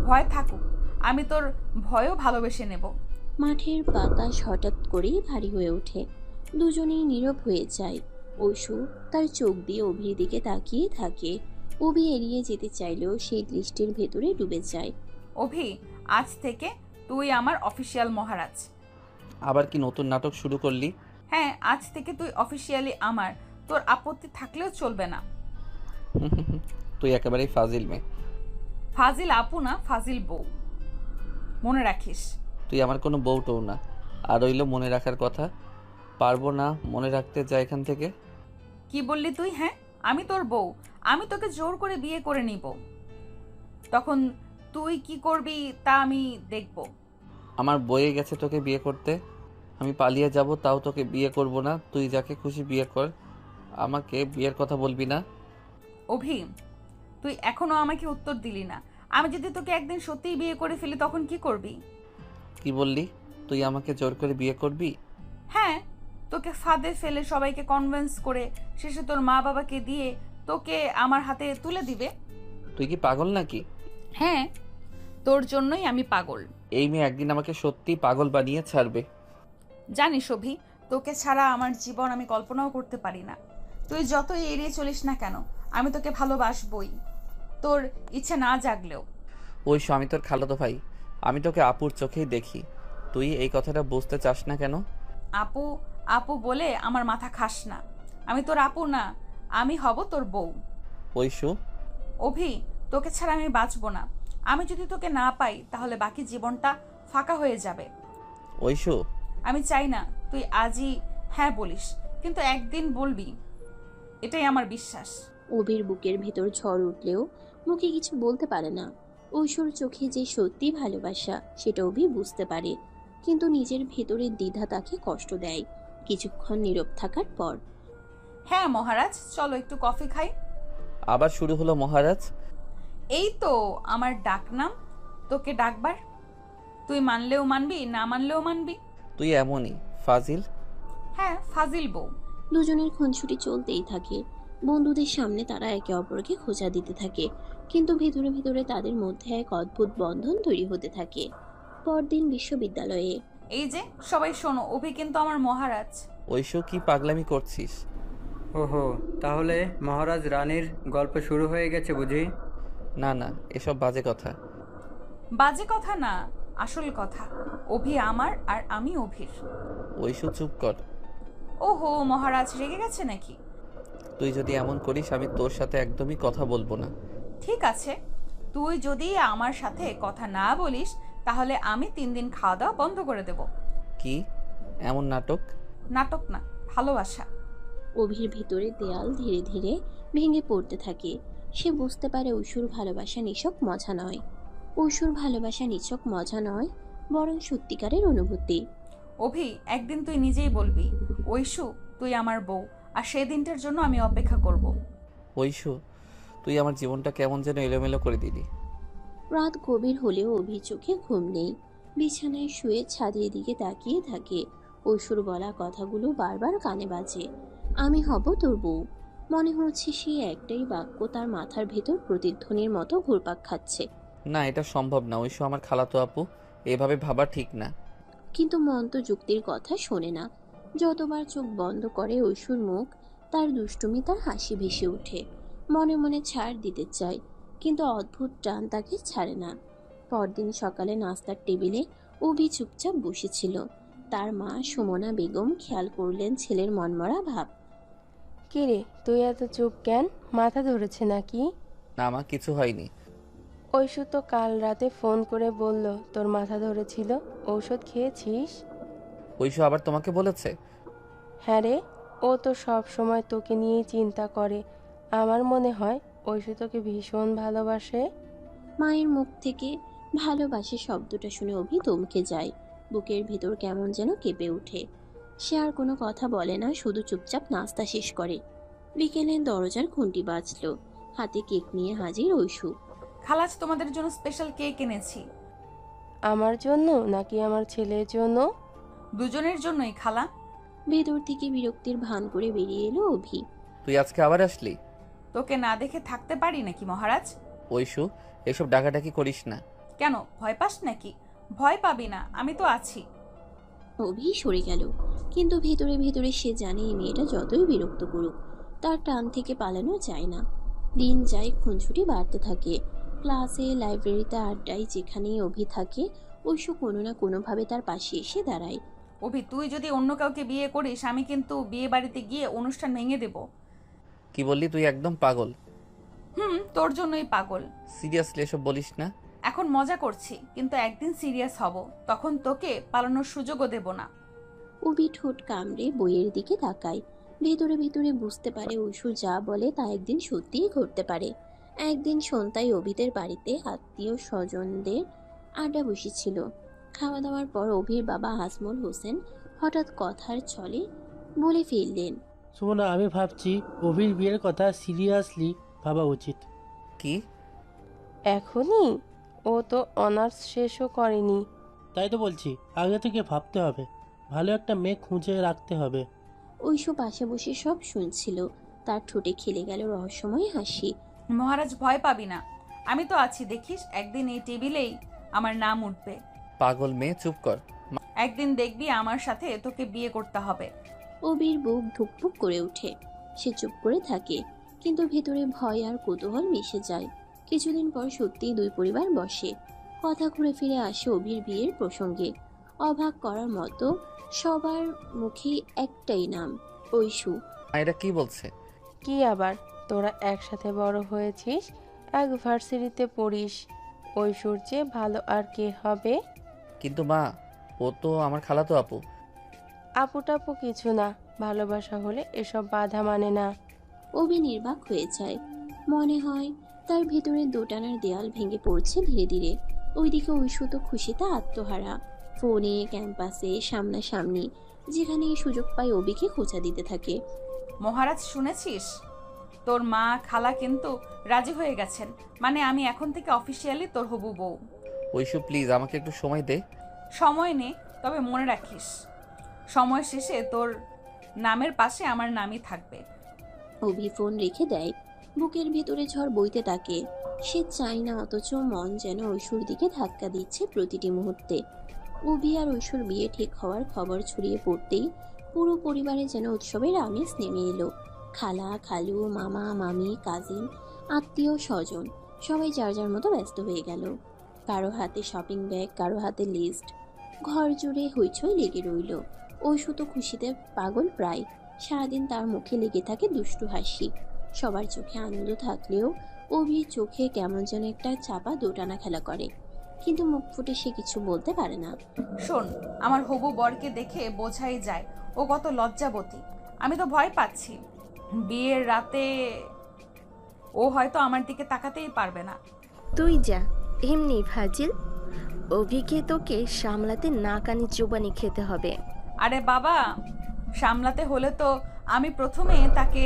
ভয় থাকুক, আমি তোর ভয়ও ভালোবেসে নেব। মাঠের বাতাস হঠাৎ করেই ভারী হয়ে ওঠে। দুজনেই নীরব হয়ে যায়। ঐশু তার চোখ দিয়ে অভির দিকে তাকিয়ে থাকে। অভি এড়িয়ে যেতে চাইলেও সেই দৃষ্টির ভেতরে ডুবে যায়। অভি, আজ থেকে তুই আমার অফিসিয়াল মহারাজ। আবার কি নতুন নাটক শুরু করলি? হ্যাঁ, আজ থেকে তুই অফিসিয়ালি আমার, তোর আপত্তি থাকলেও চলবে না। তুই একেবারেই ফাজিল মেয়ে। ফাজিল আপু না, ফাজিল বউ। মনে রাখিস। তুই আমার কোনো বউটও না। আর রইল মনে রাখার কথা, পারবো না মনে রাখতে, যা এখান থেকে। কি বললি তুই? হ্যাঁ, আমি তোর বউ, আমি তোকে জোর করে বিয়ে করে নিব। তখন তুই কি করবি তা আমি দেখব। আমার বয়ে গেছে তোকে বিয়ে করতে। আমি পালিয়ে যাব, তাও তোকে বিয়ে করব না। তুই যাকে খুশি বিয়ে কর, আমাকে বিয়ের কথা বলবি না। অভি, তুই এখনো আমাকে উত্তর দিলি না। আমি যদি তোকে একদিন সত্যিই বিয়ে করে ফেলি তখন কি করবি? কি বললি? তুই আমাকে জোর করে বিয়ে করবি? হ্যাঁ, তোকে ফাঁদে ফেলে সবাইকে কনভিন্স করে শেষে তোর মা বাবাকে দিয়ে তোকে আমার হাতে তুলে দিবে। তুই কি পাগল নাকি? হ্যাঁ, তোর জন্যই আমি পাগল। এই মেয়ে একদিন আমাকে সত্যি পাগল বানিয়ে ছাড়বে। জানিস অভি, তোকে ছাড়া আমার জীবন আমি কল্পনাও করতে পারি না। তুই যতই এড়িয়ে চলিস না কেন, আমি তোকে ভালোবাসবই, তোর ইচ্ছে না জাগলেও। ওই আমি তোর খালাতো ভাই। আমি তোকে আপুর চোখেই দেখি। তুই এই কথাটা বুঝতে চাস না কেন? আপু আপু বলে আমার মাথা খাস না। আমি তোর আপু না, আমি হব তোর বউ। ঐশু, অভি, তোকে ছাড়া আমি বাঁচবো না। আমি যদি তোকে না পাই তাহলে বাকি জীবনটা ফাঁকা হয়ে যাবে। ঐশু, আমি চাই না তুই আজই হ্যাঁ বলিস, কিন্তু একদিন বলবি, এটাই আমার বিশ্বাস। অভির বুকের ভেতর ঝড় উঠলেও মুখে কিছু বলতে পারে না। ঐশ্বর চোখে যে সত্যি ভালোবাসা সেটা অভি বুঝতে পারে, কিন্তু নিজের ভেতরের দ্বিধা তাকে কষ্ট দেয়। কিছুক্ষণ নীরব থাকার পর হ্যাঁ মহারাজ, চলো একটু কফি খাই। আবার শুরু হলো মহারাজ। এই তো আমার ডাকনাম তোকে ডাকবার। তুই মানলেও মানবি, না মানলেও মানবি। তুই এমনই ফাজিল। হ্যাঁ, ফাজিল বউ। দুজনের খুনসুটি চলতেই থাকে। বন্ধুদের সামনে তারা একে অপরকে খোঁচা দিতে থাকে, কিন্তু ভেতরে ভেতরে তাদের মধ্যে এক অদ্ভুত বন্ধন তৈরি হতে থাকে। পরদিন বিশ্ববিদ্যালয়ে এই যে সবাই শোনো, অভি কিন্তু আমার মহারাজ। ঐশু, কি পাগলামি করছিস? ওহো, তাহলে মহারাজ রানীর গল্প শুরু হয়ে গেছে বুঝি? না না, এসব বাজে কথা। বাজে কথা না, আসল কথা। অভি আমার আর আমি অভির। ঐশু, চুপ কর। ওহো, মহারাজ রেগে গেছে নাকি? তুই যদি এমন করিস আমি তোর সাথে একদমই কথা বলবো না। ঠিক আছে, তুই যদি আমার সাথে কথা না বলিস তাহলে আমি 3 দিন খাওয়া দাওয়া বন্ধ করে দেব। কি এমন নাটক? নাটক না, ভালোবাসা। অভির ভেতরে দেয়াল ধীরে ধীরে ভেঙে পড়তে থাকে। সে বুঝতে পারে ঐশ্বর ভালোবাসা নিছক মজা নয়। ঐশ্বর ভালোবাসা নিছক মজা নয়, বরং সত্যিকারের অনুভূতি। অভি, একদিন তুই নিজেই বলবি, ঐশু তুই আমার বউ, আর সেই দিনটার জন্য আমি অপেক্ষা করব। ঐশু, তুই আমার জীবনটা কেমন যেন এলোমেলো করে দিলি। রাত গভীর হলেও অভির চোখে ঘুম নেই। বিছানায় শুয়ে ছাদের দিকে তাকিয়ে থাকে। ঐশ্বর বলা কথাগুলো বারবার কানে বাজে। আমি হব তোর বউ। মনে হচ্ছে সেই একটাই বাক্য তার মাথার ভেতর প্রতিধ্বনির মতো ঘুরপাক খাচ্ছে। না, এটা সম্ভব না। ঐশু আমার খালাতো আপু, এভাবে ভাবা ঠিক না। কিন্তু মন তো যুক্তির কথা শোনে না। যতবার চোখ বন্ধ করে ঐশ্বর মুখ, তার দুষ্টুমি, তার হাসি ভেসে ওঠে। মনে মনে ছাড় দিতে চায়, কিন্তু অদ্ভুত টান তাকে ছাড়ে না। পরদিন সকালে নাস্তার টেবিলে অভি চুপচাপ বসেছিল। তার মা সুমনা বেগম খেয়াল করলেন ছেলের মনমরা ভাব। কিরে, তুই এত চুপ কেন? মাথা ধরেছে নাকি? না মা, কিছু হয়নি। ঐশু তো কাল রাতে ফোন করে বলল তোর মাথা ধরেছিল। ঔষধ খেয়েছিস? ঐশু আবার তোমাকে বলেছে? হ্যাঁ রে, ও তো সব সময় তোকে নিয়েই চিন্তা করে। আমার মনে হয় ঐশু তোকে ভীষণ ভালোবাসে। মায়ের মুখ থেকে ভালোবাসে শব্দটা শুনে অভি থমকে যায়। বুকের ভেতর কেমন যেন কেঁপে ওঠে। সে আর কোনো কথা বলে না, শুধু চুপচাপ নাস্তা শেষ করে। বিকেলে দরজার ঘন্টি বাজলো। হাতে কেক নিয়ে হাজির ঐশু। খালাজ, তোমাদের জন্য স্পেশাল কেক এনেছি। আমার জন্য নাকি আমার ছেলের জন্য? দুজনের জন্যই খালা। ভেতর থেকে বিরক্তির ভান করে বেরিয়ে এলো অভি। তুই আজকে আবার আসলি? তোকে না দেখে থাকতে পারি নাকি মহারাজ? ঐশু, এসব ডাকাডাকি করিস না। কেন, ভয় পাস নাকি? ভয় পাবি না, আমি তো আছি। অভি সরে গেল, কিন্তু ভেতরে ভেতরে সে জানে এই মেয়েটা যতই বিরক্ত করুক, তার টান থেকে পালানো যায় না। দিন যায়, খুনছুটি বাড়তে থাকে। ক্লাসে, লাইব্রেরিতে, আড্ডায়, যেখানেই অভি থাকে ঐশু কোনো না কোনোভাবে তার পাশে এসে দাঁড়ায়। অভি, তুই যদি অন্য কাউকে বিয়ে করিস আমি কিন্তু বিয়ে বাড়িতে গিয়ে অনুষ্ঠান ভেঙে দেব। কি বললি? তুই একদম পাগল। তোর জন্যই পাগল। সিরিয়াসলি এসব বলিস না। এখন মজা করছি, কিন্তু একদিন সিরিয়াস হব, তখন তোকে পালানোর সুযোগও দেব না। অভি ঠোঁট কামড়ে বইয়ের দিকে তাকায়। ভেতরে ভেতরে বুঝতে পারে ঐশু যা বলে তা একদিন সত্যিই ঘটতে পারে। একদিন সন্ধ্যায় অভিদের বাড়িতে আত্মীয় স্বজনদের আড্ডা বসেছিল। খাওয়া দাওয়ার পর অভির বাবা আজমল হোসেন হঠাৎ কথার ছলে বলে ফেললেন, সুমনা, আমি ভাবছি অভির বিয়ের কথা সিরিয়াসলি ভাবা উচিত। কি? এখনই? ও তো অনার্স শেষও করেনি। তাই তো বলছি, আগে থেকে ভাবতে হবে, ভালো একটা মেয়ে খুঁজে রাখতে হবে। ঐশু পাশে বসে সব শুনছিল। তার ঠোঁটে খেলে গেল রহস্যময় হাসি। মহারাজ, ভয় পাবি না, আমি তো আছি, দেখিস একদিন এই টেবিলেই আমার নাম উঠবে। পাগল মেয়ে, চুপ কর। একদিন দেখবি আমার সাথে তোকে বিয়ে করতে হবে। অবির বুক ধুকপুক করে ওঠে। সে চুপ করে থাকে, কিন্তু ভেতরে ভয় আর কৌতূহল মিশে যায়। কিছুদিন পর সত্যিই দুই পরিবার বসে। কথা ঘুরে ফিরে আসে অবির বিয়ের প্রসঙ্গে। অবাক করার মতো সবার মুখে একটাই নাম, ঐশু। এরা কি বলছে? কি আবার, তোরা একসাথে বড় হয়েছিস, এক ভার্সিটিতে পড়িস, ঐশ্বর চেয়ে ভালো আর কে হবে? কিন্তু মা, ও তো আমার খালাতো আপু। আপু টাপু কিছু না, ভালোবাসা হলে এসব বাধা মানে না। অবি নির্বাক হয়ে যায়। মনে হয় তার ভেতরে দোটানার দেয়াল ভেঙে পড়ছে ধীরে ধীরে। ওইদিকে ঐশু তো খুশিতে আত্মহারা। ফোনে, ক্যাম্পাসে, সামনাসামনি যেখানেই সুযোগ পায় অবিকে খোঁচা দিতে থাকে। মহারাজ, শুনেছিস? তোর মা খালা কিন্তু রাজি হয়ে গেছেন, মানে আমি এখন থেকে অফিসিয়ালি তোর হবু বউ। ঐশু প্লিজ, আমাকে একটু সময় দে। সময় নে, তবে মনে রাখিস সময় শেষে তোর নামের পাশে আমার নামই থাকবে। অভি ফোন রেখে দেয়। বুকের ভেতরে ঝড় বইতে থাকে। সে চায় না, অথচ মন যেন ঐশুর দিকে ধাক্কা দিচ্ছে প্রতিটি মুহূর্তে। অভি আর ঐশুর বিয়ে ঠিক হওয়ার খবর ছড়িয়ে পড়তেই পুরো পরিবারে যেন উৎসবের আমেজ নেমে এলো। খালা, খালু, মামা, মামি, কাজিন, আত্মীয় স্বজন সবাই যার যার মতো ব্যস্ত হয়ে গেল। কারো হাতে শপিং ব্যাগ, কারো হাতে লিস্ট। ঘর জুড়ে হইচই লেগে রইল। ঐশু তো খুশিতে পাগল প্রায়। সারাদিন তার মুখে লেগে থাকে দুষ্টু হাসি। সবার চোখে আনন্দ থাকলেও অভির চোখে কেমন যেন একটা চাপা দোটানা খেলা করে, কিন্তু মুখ ফুটে সে কিছু বলতে পারে না। শোন, আমার হবু বরকে দেখে বোঝাই যায় ও কত লজ্জাবতী। আমি তো ভয় পাচ্ছি বিয়ের রাতে ও হয়তো আমার দিকে তাকাতেই পারবে না। তুই যা, এমনি ফাজিল। অভিকে তোকে সামলাতে নাকানি চুবানি খেতে হবে। আরে বাবা, সামলাতে হলে তো আমি প্রথমে তাকে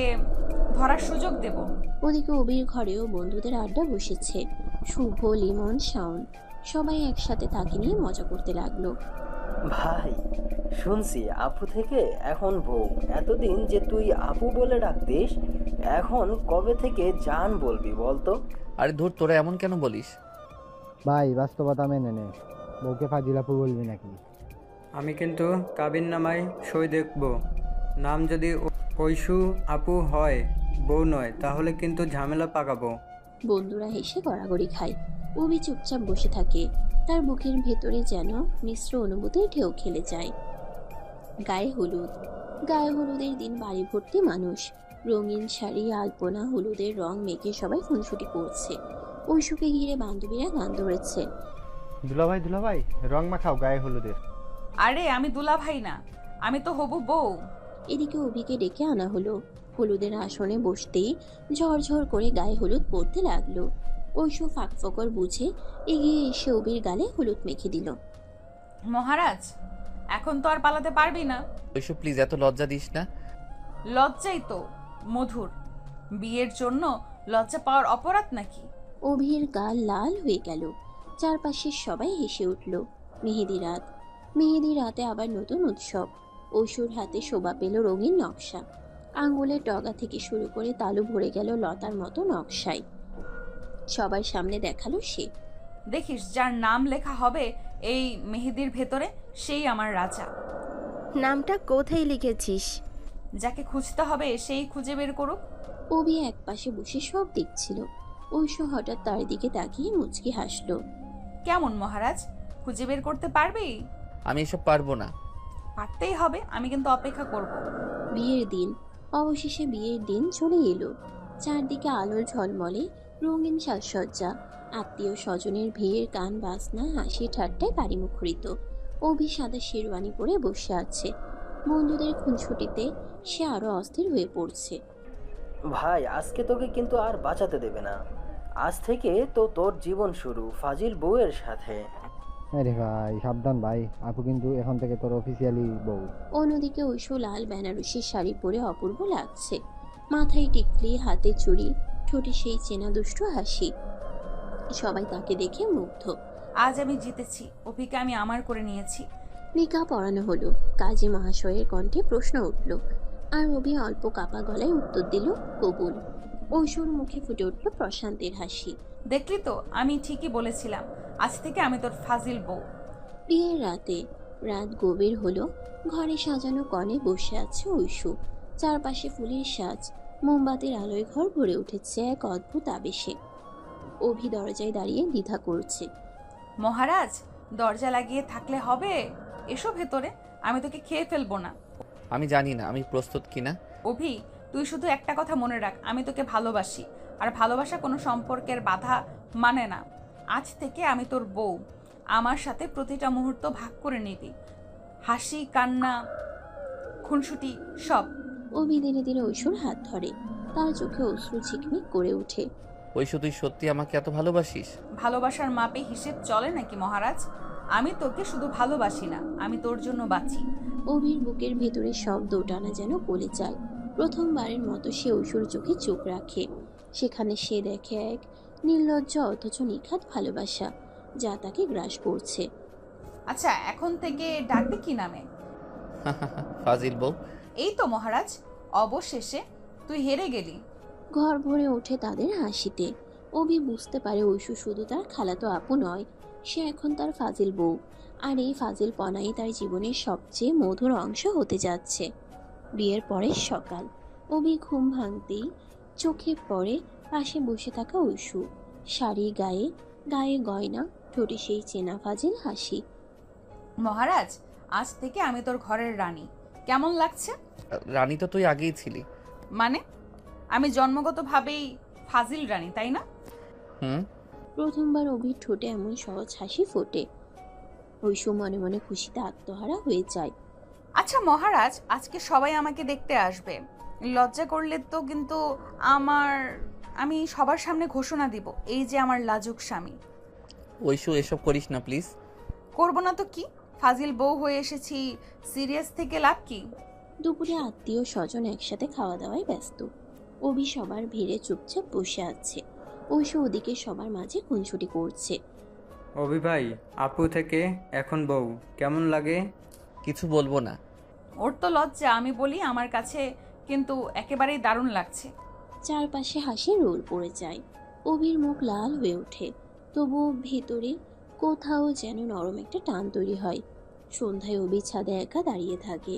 ধরার সুযোগ দেব। ওদিকে অবির ঘরেও বন্ধুদের আড্ডা বসেছে। শুভ, লিমন, শাওন সবাই একসাথে তাকে নিয়ে মজা করতে লাগলো। ভাই, শুনছি আপু থেকে এখন বউ। এতদিন যে তুই আপু বলে ডাকতিস, এখন কবে থেকে জান বলবি বলতো? আরে ধুর, তোরা এমন কেন বলিস? ভাই, বাস্তবতা মেনে নে, বউকে ফাজিলাপু বলবি নাকি? আমি কিন্তু কাবিন নামায় সই দেখব। নাম যদি ঐশু আপু হয়, বউ নয়, তাহলে কিন্তু ঝামেলা পাকাবো। বন্ধুরা হেসে গড়াগড়ি খায়। অভি চুপচাপ বসে থাকে। তার বুকের ভেতরে যেন মিশ্র অনুভূতির ঢেউ খেলে যায়। গায়ে হলুদ। গায়ে হলুদের দিন বাড়ি ভর্তি মানুষ। রঙিন শাড়ি, আলপনা, হলুদের রং মেখে সবাই খুনসুটি করছে। ঐশুকে ঘিরে বান্ধবীরা গান ধরেছে। দুলাভাই, রং মাখাও গায়ে হলুদের। আরে আমি দুলা ভাই না, আমি তো হবু বউ। এদিকে অভিকে ডেকে আনা হলো। হলুদের আসনে বসতেই ঝরঝর করে গায়ে হলুদ পড়তে লাগলো। ঐশু ফাঁক ফকর বুঝে এগিয়ে এসে অভির গালে হলুদ মেখে দিল। মহারাজ, এখন তো আর পালাতে পারবি না। ঐশু প্লিজ, এত লজ্জা দিস না। লজ্জাই তো মধুর। বিয়ের জন্য লজ্জা পাওয়ার অপরাধ নাকি? অভির গাল লাল হয়ে গেল। চারপাশের সবাই হেসে উঠল। মেহেদি রাত। মেহেদি রাতে আবার নতুন উৎসব। ঐশুর হাতে শোভা পেল রঙিন নকশা। আঙ্গুলের ডগা থেকে শুরু করে তালু ভরে গেল লতার মতো নকশায়। সবার সামনে দেখালো সে। দেখিস, যার নাম লেখা হবে এই মেহেদির ভেতরে, সেই আমার রাজা। নামটা কোথায় লিখেছিস? যাকে খুঁজতে হবে সেই খুঁজে বের করুক। অভি এক পাশে বসে সব দেখছিল। ঐশু হঠাৎ তার দিকে তাকিয়ে মুচকি হাসলো। কেমন মহারাজ, খুঁজে বের করতে পারবি? আমি এসব পারবো না। পারতেই হবে, আমি কিন্তু অপেক্ষা করব। বিয়ের দিন। অবশেষে বিয়ের দিন চলে এলো। চারদিকে আলোর ঝলমলে, রঙিন সাজসজ্জা, আত্মীয় স্বজনের ভিড়, গান বাজনা, হাসি ঠাট্টায় বাড়ি মুখরিত। অভি সাদা শেরওয়ানি পরে বসে আছে। বন্ধুদের খুনছুটিতে সে আরো অস্থির হয়ে পড়ছে। ভাই আজকে তোকে কিন্তু আর বাঁচাতে দেবে না। আজ থেকে তো তোর জীবন শুরু ফাজিল বউয়ের সাথে। আরে ভাই সাবধান ভাই, আপু কিন্তু এখন থেকে তোর অফিসিয়ালি বউ। অন্যদিকে ঐশু লাল বেনারসি শাড়ি পরে অপূর্ব লাগছে। মাথায় টিকলি, হাতে চুড়ি, ঠোঁটে সেই চেনা দুষ্টু হাসি। সবাই তাকে দেখে মুগ্ধ। আজ আমি জিতেছি, অভিকে আমি আমার করে নিয়েছি। নিকা পড়ানো হলো। কাজী মহাশয়ের কণ্ঠে প্রশ্ন উঠল, আর অভি অল্প কাপা গলায় উত্তর দিল, কবুল। ঐশুর মুখে ফুটে উঠল প্রশান্তের হাসি। দেখলি তো, আমি ঠিকই বলেছিলাম, আজ থেকে আমি তোর ফাজিল বউ। বিয়ের রাতে রাত গভীর হলো। ঘরে সাজানো কনে বসে আছে ঐশু। চারপাশে ফুলের সাজ, মোমবাতির আলোয় ঘর ভরে উঠেছে এক অদ্ভুত আবেশে। অভি দরজায় দাঁড়িয়ে দ্বিধা করছে। মহারাজ, দরজা লাগিয়ে থাকলে হবে? এসো ভেতরে, আমি তোকে খেয়ে ফেলবো না। আমি জানি না আমি প্রস্তুত কিনা। অভি, তুই শুধু একটা কথা মনে রাখ, আমি তোকে ভালোবাসি, আর ভালোবাসা কোনো সম্পর্কের বাধা মানে না। আজ থেকে আমি তোর বউ, আমার সাথে প্রতিটা মুহূর্ত ভাগ করে নিবি, হাসি, কান্না, খুনসুটি সব। অভি ধীরে ধীরে ঐশুর হাত ধরে। তার চোখে অশ্রু ঝিকমিক করে ওঠে। ঐশু তুই সত্যি আমাকে এত ভালোবাসিস? ভালোবাসার মাপে হিসেব চলে নাকি মহারাজ? আমি তোকে শুধু ভালোবাসি না, আমি তোর জন্য বাঁচি। অভির বুকের ভেতরে সব দোটানা যেন গলে যায়। প্রথমবারের মতো সে ঐশুর চোখে চোখ রাখে। সেখানে সে দেখে এক নির্লজ্জ অথচ নিখাত ভালোবাসা, যা তাকে গ্রাস করছে। আচ্ছা, এখন থেকে ডাকবি কি নামে? ফাজিল বউ। এই তো মহারাজ, অবশেষে তুই হেরে গেলি। ঘর ভরে ওঠে তাদের হাসিতে। অভি বুঝতে পারে ঐশু শুধু তার খালাতো আপু নয়, সে এখন তার ফাজিল বউ। আর এই ফাজিল পনাই তার জীবনের সবচেয়ে মধুর অংশ হতে যাচ্ছে। বিয়ের পরের সকাল, অভি ঘুম ভাঙতেই চোখে পড়ে পাশে বসে থাকা ঐশু। শাড়ি গায়ে, গায়ে গয়না, ঠোঁটে সেই চেনা ফাজিল হাসি। মহারাজ, আজ থেকে আমি তোর ঘরের রানী। কেমন লাগছে? রানী তো তুই আগেই ছিলি। মানে? আমি জন্মগতভাবেই ফাজিল রানী, তাই না? হুম। প্রথমবার অভির ঠোঁটে এমন সহজ হাসি ফোটে। ঐশু মনে মনে খুশিতে আত্মহারা হয়ে যায়। আচ্ছা মহারাজ, আজকে সবাই আমাকে দেখতে আসবে। লজ্জা করলে তো কিন্তু আমি সবার সামনে ঘোষণা দিব, এই যে আমার লাজুক স্বামী। ঐশু এসব করিস না প্লিজ। করবো না তো কি? ফাজিল বউ হয়ে এসেছি, সিরিয়াস থেকে লাভ কি? দুপুরে আত্মীয় স্বজন একসাথে খাওয়া দাওয়ায় ব্যস্ত। অভি সবার ভিড়ে চুপচাপ বসে আছে। ঐশু ওদিকে সবার মাঝে খুনছুটি করছে। অভি ভাই, আপু থেকে এখন বউ কেমন লাগে? কিছু বলবো না। ওর তো লজ্জা, আমি বলি আমার কাছে কিন্তু একেবারেই দারুণ লাগছে। চারপাশে হাসি রোল পড়ে যায়। অভির মুখ লাল হয়ে ওঠে, তবুও ভেতরে কোথাও যেন নরম একটা টান তৈরি হয়। সন্ধ্যায় অভি ছাদে একা দাঁড়িয়ে থাকে।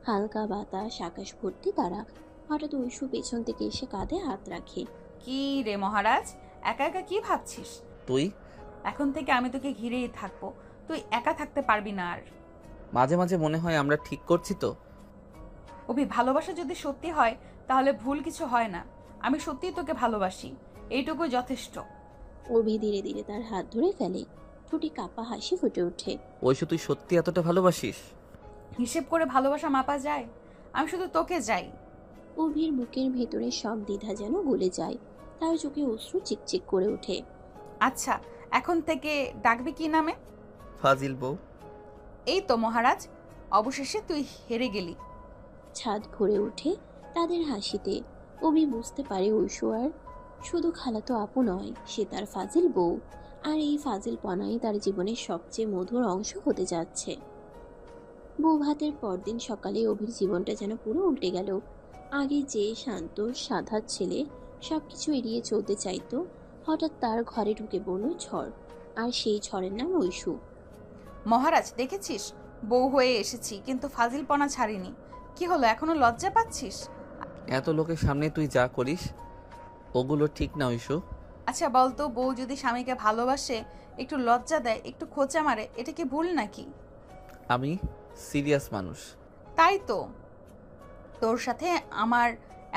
হালকা বাতাস, আকাশ ভর্তি তারা। হঠাৎ ঐশু পেছন থেকে এসে কাঁধে হাত রাখে। কি রে মহারাজ, একা একা কি ভাবছিস? তুই এখন থেকে আমি তোকে ঘিরেই থাকবো, তুই একা থাকতে পারবি না আর। মাঝে মাঝে মনে হয় আমরা ঠিক করছি তো। অভি, ভালোবাসা যদি সত্যি হয় তাহলে ভুল কিছু হয় না। আমি সত্যিই তোকে ভালোবাসি, এইটুকু যথেষ্ট। অভি ধীরে ধীরে তার হাত ধরে ফেলে। ঠোঁটে কাপা হাসি ফুটে ওঠে। ঐশু তুই সত্যি এতটা ভালোবাসিস? হিসেব করে ভালোবাসা মাপা যায়? আমি শুধু তোকে চাই। অভির বুকের ভেতরে সব দ্বিধা যেন গলে যায়। তার চোখে অশ্রু চিকচিক করে ওঠে। আচ্ছা, এখন থেকে ডাকবি কি নামে? ফাজিল বউ। এই তো মহারাজ, অবশেষে তুই হেরে গেলি। ছাদ ভরে ওঠে তাদের হাসিতে। অভি বুঝতে পারে ঐশু আর শুধু খালাতো আপু নয়, সে তার ফাজিল বউ। আর এই ফাজিল পনাই তার জীবনের সবচেয়ে মধুর অংশ হতে যাচ্ছে। বউ ভাতের পরদিন সকালে অভির জীবনটা যেন পুরো উল্টে গেল। আগে যে শান্ত সাধা ছেলে সবকিছু এড়িয়ে চলতে চাইতো, হঠাৎ তার ঘরে ঢুকে পড়ল ঝড়। আর সেই ঝড়ের নাম ঐশু। মহারাজ, দেখেছিস, বউ হয়ে এসেছি কিন্তু ফাজিলপনা ছাড়িনি। কি হলো, এখনো লজ্জা পাচ্ছিস? এত লোকের সামনে তুই যা করিস ওগুলো ঠিক না ঐশু। আচ্ছা বলতো, বউ যদি স্বামীকে ভালোবাসে, একটু লজ্জা দেয়, একটু খোঁচা মারে, এটা কি ভুল নাকি? আমি সিরিয়াস মানুষ। তাই তো, তোর সাথে আমার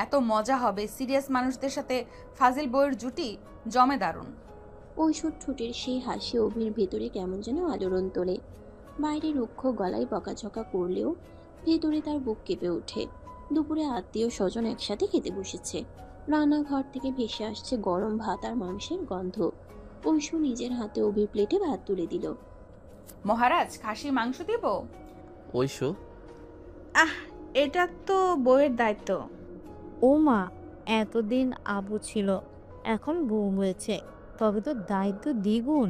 এত মজা হবে, সিরিয়াস মানুষদের সাথে ফাজিল বউয়ের জুটি জমে দারুণ। ঐশ্বর ঠোঁটের সেই হাসি অভির ভেতরে কেমন যেন আলোড়ন তোলে। বাইরে রুক্ষ গলায় বকাঝকা করলেও ভেতরে তার বুক কেঁপে ওঠে। দুপুরে আত্মীয় স্বজন একসাথে খেতে বসেছে। রান্নাঘর থেকে ভেসে আসছে গরম ভাত আর মাংসের গন্ধ। ঐশু নিজের হাতে অভির প্লেটে ভাত তুলে দিল। মহারাজ, খাসি মাংস দিব? ঐশু, আহ, এটা তো বউয়ের দায়িত্ব। ও মা, এতদিন আবু ছিল, এখন বউ হয়েছে, তবে তো দায়িত্ব দ্বিগুণ।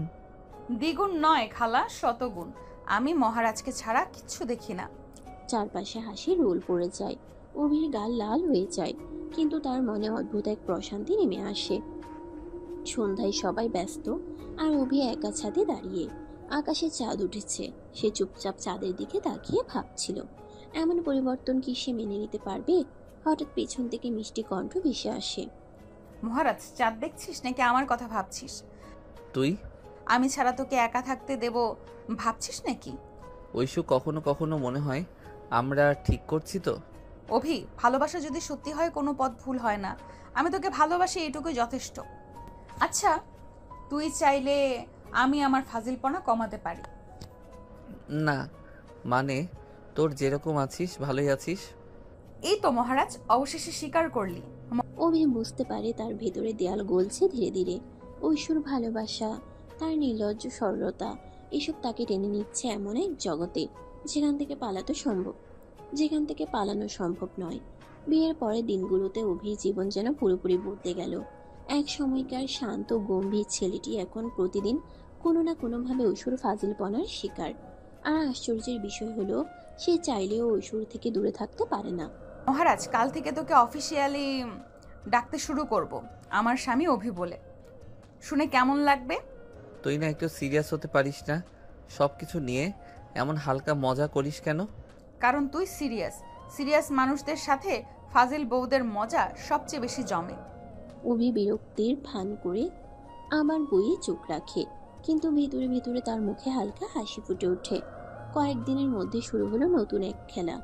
দ্বিগুণ নয় খালা, শতগুণ। আমি মহারাজকে ছাড়া কিচ্ছু দেখি না। চারপাশে হাসি রোল পড়ে যায়। অভির গাল লাল হয়ে যায়, কিন্তু তার মনে অদ্ভুত এক প্রশান্তি নেমে আসে। সন্ধ্যায় সবাই ব্যস্ত, আর অভি একা ছাদে দাঁড়িয়ে। আকাশে চাঁদ উঠেছে। সে চুপচাপ চাঁদের দিকে তাকিয়ে ভাবছিল, এমন পরিবর্তন কি সে মেনে নিতে পারবে? হঠাৎ পেছন থেকে মিষ্টি কণ্ঠ ভেসে আসে। মহারাজ, চাঁদ দেখছিস নাকি আমার কথা ভাবছিস? তুই? আমি ছাড়া তোকে একা থাকতে দেব ভাবছিস নাকি? ঐশু, কখনো কখনো মনে হয় আমরা ঠিক করছি তো। অভি, ভালোবাসা যদি সত্যি হয় কোনো পথ ভুল হয় না। আমি তোকে ভালোবাসি, এটুকুই যথেষ্ট। আচ্ছা, তুই চাইলে আমি আমার ফাজিলপনা কমাতে পারি। না, মানে তোর যেরকম আছিস ভালোই আছিস। এই তো মহারাজ, অবশেষে স্বীকার করলি। অভি বুঝতে পারে তার ভেতরে দেয়াল গলছে ধীরে ধীরে। ঐশ্বর ভালোবাসা, তার নির্লজ্জ সরলতা, এসব তাকে টেনে নিচ্ছে এমন এক জগতে যেখান থেকে পালানো সম্ভব নয়। বিয়ের পরের দিনগুলোতে অভির জীবন যেন পুরোপুরি বদলে গেল। এক সময়কার শান্ত গম্ভীর ছেলেটি এখন প্রতিদিন কোনো না কোনোভাবে ঐশ্বর ফাজিলপনার শিকার। আর আশ্চর্যের বিষয় হলো, সে চাইলেও ঐশ্বর থেকে দূরে থাকতে পারে না। মহারাজ, কাল থেকে তোকে অফিসিয়ালি ডাকতে শুরু করব আমার স্বামী অভি বলে। শুনে কেমন লাগবে? তুই না একটু সিরিয়াস হতে পারিস না? সব কিছু নিয়ে এমন হালকা মজা করিস কেন? কারণ তুই সিরিয়াস মানুষদের সাথে ফাজিল বউদের মজা সবচেয়ে বেশি জমে। অভি বিরক্তির ভান করে আমার বইয়ে চোখ রাখে, কিন্তু ভেতরে ভেতরে তার মুখে হালকা হাসি ফুটে ওঠে। কয়েকদিনের মধ্যে শুরু হলো নতুন এক খেলা।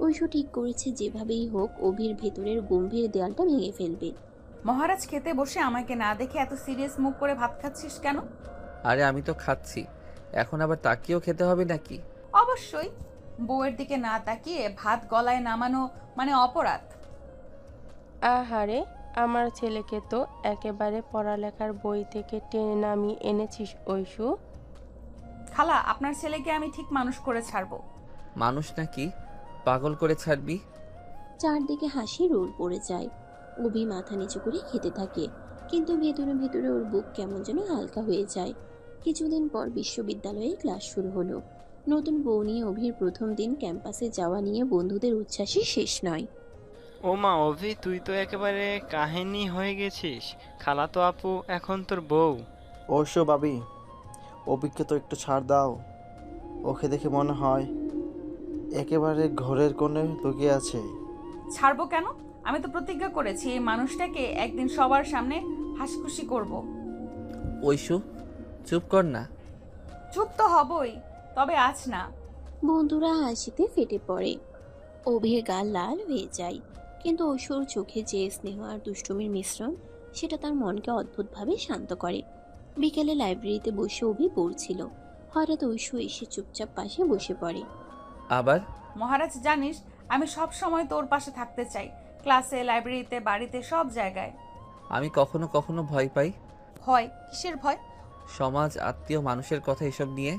ঐশু ঠিক করেছে যেভাবেই হোক অভির ভেতরের গম্ভীর দেয়ালটা ভেঙে ফেলবে। মহারাজ, খেতে বসে আমাকে না দেখে এত সিরিয়াস মুখ করে ভাত খাচ্ছিস কেন? আরে আমি তো খাচ্ছি, এখন আবার তাকিয়েও খেতে হবে নাকি? অবশ্যই। বউয়ের দিকে না তাকিয়ে ভাত গলায় নামানো মানে অপরাধ। আহারে, আমার ছেলেকে তো একেবারে পড়ালেখার বই থেকে টেনে নামিয়ে এনেছিস ঐশু। খালা, আপনার ছেলেকে আমি ঠিক মানুষ করে ছাড়বো। মানুষ নাকি পাগল করে ছাড়বি? চারদিকে হাসি রোল পড়ে যায়। অভি মাথা নিচু করে খেতে থাকে, কিন্তু ভেতরে ভেতরে ওর বুক কেমন যেন হালকা হয়ে যায়। কিছুদিন পর বিশ্ববিদ্যালয়ে ক্লাস শুরু হলো। নতুন বউ নিয়ে অভির প্রথম দিন ক্যাম্পাসে যাওয়া নিয়ে বন্ধুদের উচ্ছ্বাসই শেষ নয়। ও মা, অভি তুই তো একেবারে কাহিনী হয়ে গেছিস। খালাতো আপু এখন তোর বউ। অবশ্য ভাবি, অভিকে তো একটু ছাড় দাও। ওকে দেখে মনে হয় একেবারে ঘরের কোণে লুকিয়ে আছে। ছাড়বো কেন? আমি তো প্রতিজ্ঞা করেছি এই মানুষটাকে একদিন সবার সামনে হাসিখুশি করব। ঐশু, চুপ কর না। চুপ তো হবই, তবে আজ না। বন্ধুরা হাসিতে ফেটে পড়ে। অভির গাল লাল হয়ে যায়, কিন্তু ঐশ্বর চোখে যে স্নেহ আর দুষ্টুমির মিশ্রণ, সেটা তার মনকে অদ্ভুতভাবে শান্ত করে। বিকেলে লাইব্রেরিতে বসে অভি পড়ছিল। হঠাৎ ঐশ্বর এসে চুপচাপ পাশে বসে পড়ে। আবার? মহারাজ, জানিস আমি সব সময় তোর পাশে থাকতে চাই, ক্লাসে, লাইব্রেরিতে, বাড়িতে, সব জায়গায়। আমি কখনো কখনো ভয় পাই। ভয়? কিসের ভয়? সমাজ, আত্মীয় মানুষের কথা এসব নিয়ে।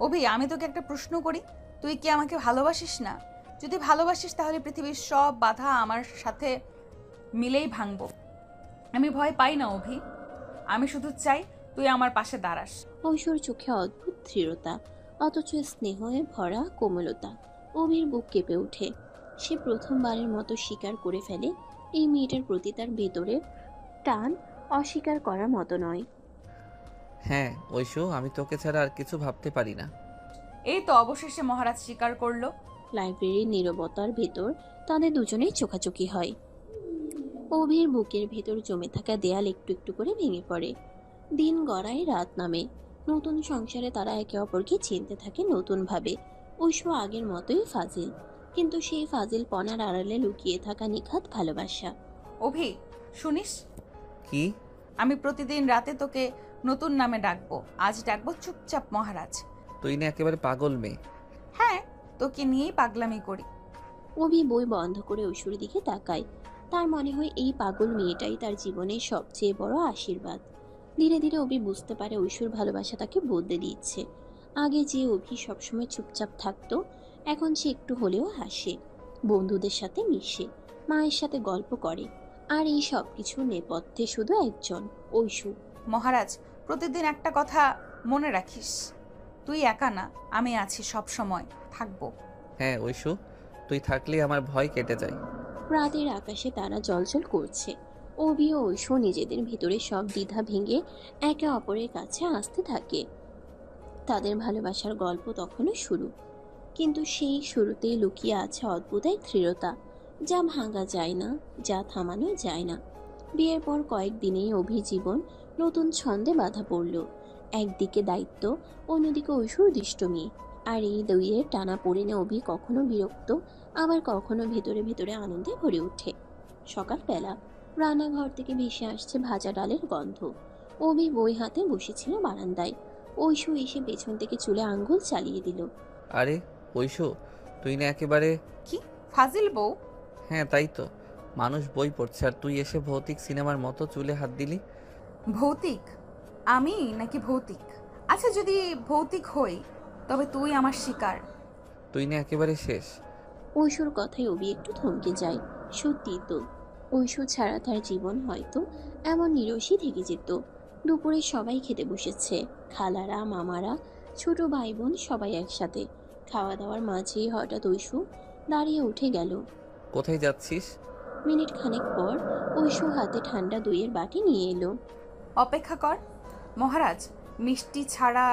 অভি, আমি তোকে একটা প্রশ্ন করি, তুই কি আমাকে ভালোবাসিস না? যদি ভালোবাসিস তাহলে পৃথিবীর সব বাধা আমার সাথে মিলেই ভাঙবো। আমি ভয় পাই না অভি, আমি শুধু চাই তুই আমার পাশে দাঁড়াস। ঐশ্বর চোখে অদ্ভুত দৃঢ়তা, অথচ স্নেহে ভরা কোমলতা। অভির বুক কেঁপে ওঠে। সে প্রথমবারের মতো স্বীকার করে ফেলে এই মেয়েটার প্রতি তার ভেতরে টান অস্বীকার করার মতো নয়। হ্যাঁ ঐশু, আমি তোকে ছাড়া আর কিছু ভাবতে পারি না। এই তো অবশেষে মহারাজ স্বীকার করলো। লাইব্রেরির নীরবতার ভেতর তাদের দুজনেই চোখাচোখি হয়। অভির বুকের ভেতর জমে থাকা দেয়াল একটু একটু করে ভেঙে পড়ে। দিন গড়ায়, রাত নামে। নতুন সংসারে তারা একে অপরকে চিনতে থাকে নতুনভাবে। ঐশু আগের মতোই ফাজিল, কিন্তু সেই ফাজিল পনার আড়ালে লুকিয়ে থাকা নিখাত ভালোবাসা। অভি, শুনিস? কি? আমি প্রতিদিন রাতে তোকে নতুন নামে ডাকবো। আজ ডাকবো চুপচাপ মহারাজ। তুই না একেবারে পাগল মেয়ে। হ্যাঁ, তোকে নিয়েই পাগলামি করি। অভি বই বন্ধ করে ঐশুর দিকে তাকায়। তার মনে হয় এই পাগল মেয়েটাই তার জীবনের সবচেয়ে বড় আশীর্বাদ। ধীরে ধীরে অভি বুঝতে পারে ঐশুর ভালোবাসা তাকে বদলে দিচ্ছে। আগে যে অভি সবসময় চুপচাপ থাকতো, এখন সে একটু হলেও হাসে, বন্ধুদের সাথে মিশে, মায়ের সাথে গল্প করে। আর এই সব কিছুর নেপথ্যে শুধু একজন, ঐশু। মহারাজ, প্রতিদিন একটা কথা মনে রাখিস, তুই একা না, আমি আছি, সব সময় থাকবো। হ্যাঁ ঐশু, তুই থাকলে আমার ভয় কেটে যায়। রাতের আকাশে তারা জ্বলজ্বল করছে। অভি ও ঐশু নিজেদের ভিতরে সব দ্বিধা ভেঙে একে অপরের কাছে আসতে থাকে। তাদের ভালোবাসার গল্প তখনও শুরু, কিন্তু সেই শুরুতেই লুকিয়ে আছে অদ্ভুত এক দৃঢ়তা, যা ভাঙা যায় না, যা থামানো যায় না। বিয়ের পর কয়েকদিনেই অভি জীবন নতুন ছন্দে বাধা পড়ল। একদিকে দায়িত্ব, অন্যদিকে ঐশুর দুষ্টুমি। আর এই দুইয়ের টানা পড়েনে অভি কখনো বিরক্ত, আবার কখনো ভেতরে ভেতরে আনন্দে ভরে ওঠে। সকালবেলা রান্নাঘর থেকে ভেসে আসছে ভাজা ডালের গন্ধ। অভি বই হাতে বসেছিল বারান্দায়। ঐশু এসে পেছন থেকে চুলে আঙ্গুল চালিয়ে দিল। আরে ঐশু, তুই না একেবারে... কি ফাজিল বউ! হ্যাঁ তাই তো, মানুষ বই পড়ছে আর তুই এসে ভৌতিক সিনেমার মতো চুলে হাত দিলি। ভৌতিক? আমি নাকি ভৌতিক? আচ্ছা, যদি ভৌতিক হই তবে তুই আমার শিকার। তুই না একেবারে শেষ। ঐশুর কথায় অভি একটু থমকে যায়। সত্যি তো, ঐশু ছাড়া তার জীবন হয়তো এমন নিরসই থেকে যেত। দুপুরে সবাই খেতে বসেছে, খালারা, মামারা, ছোট ভাই বোন সবাই একসাথে। খাওয়া দাওয়ার মাঝেই হঠাৎ ঐশু দাঁড়িয়ে উঠে গেল। কোথায় যাচ্ছিস? মিনিট খানেক পর ঐশু হাতে ঠান্ডা দইয়ের বাটি নিয়ে এলো। অপেক্ষা কর মহারাজ, মিষ্টি ছাড়া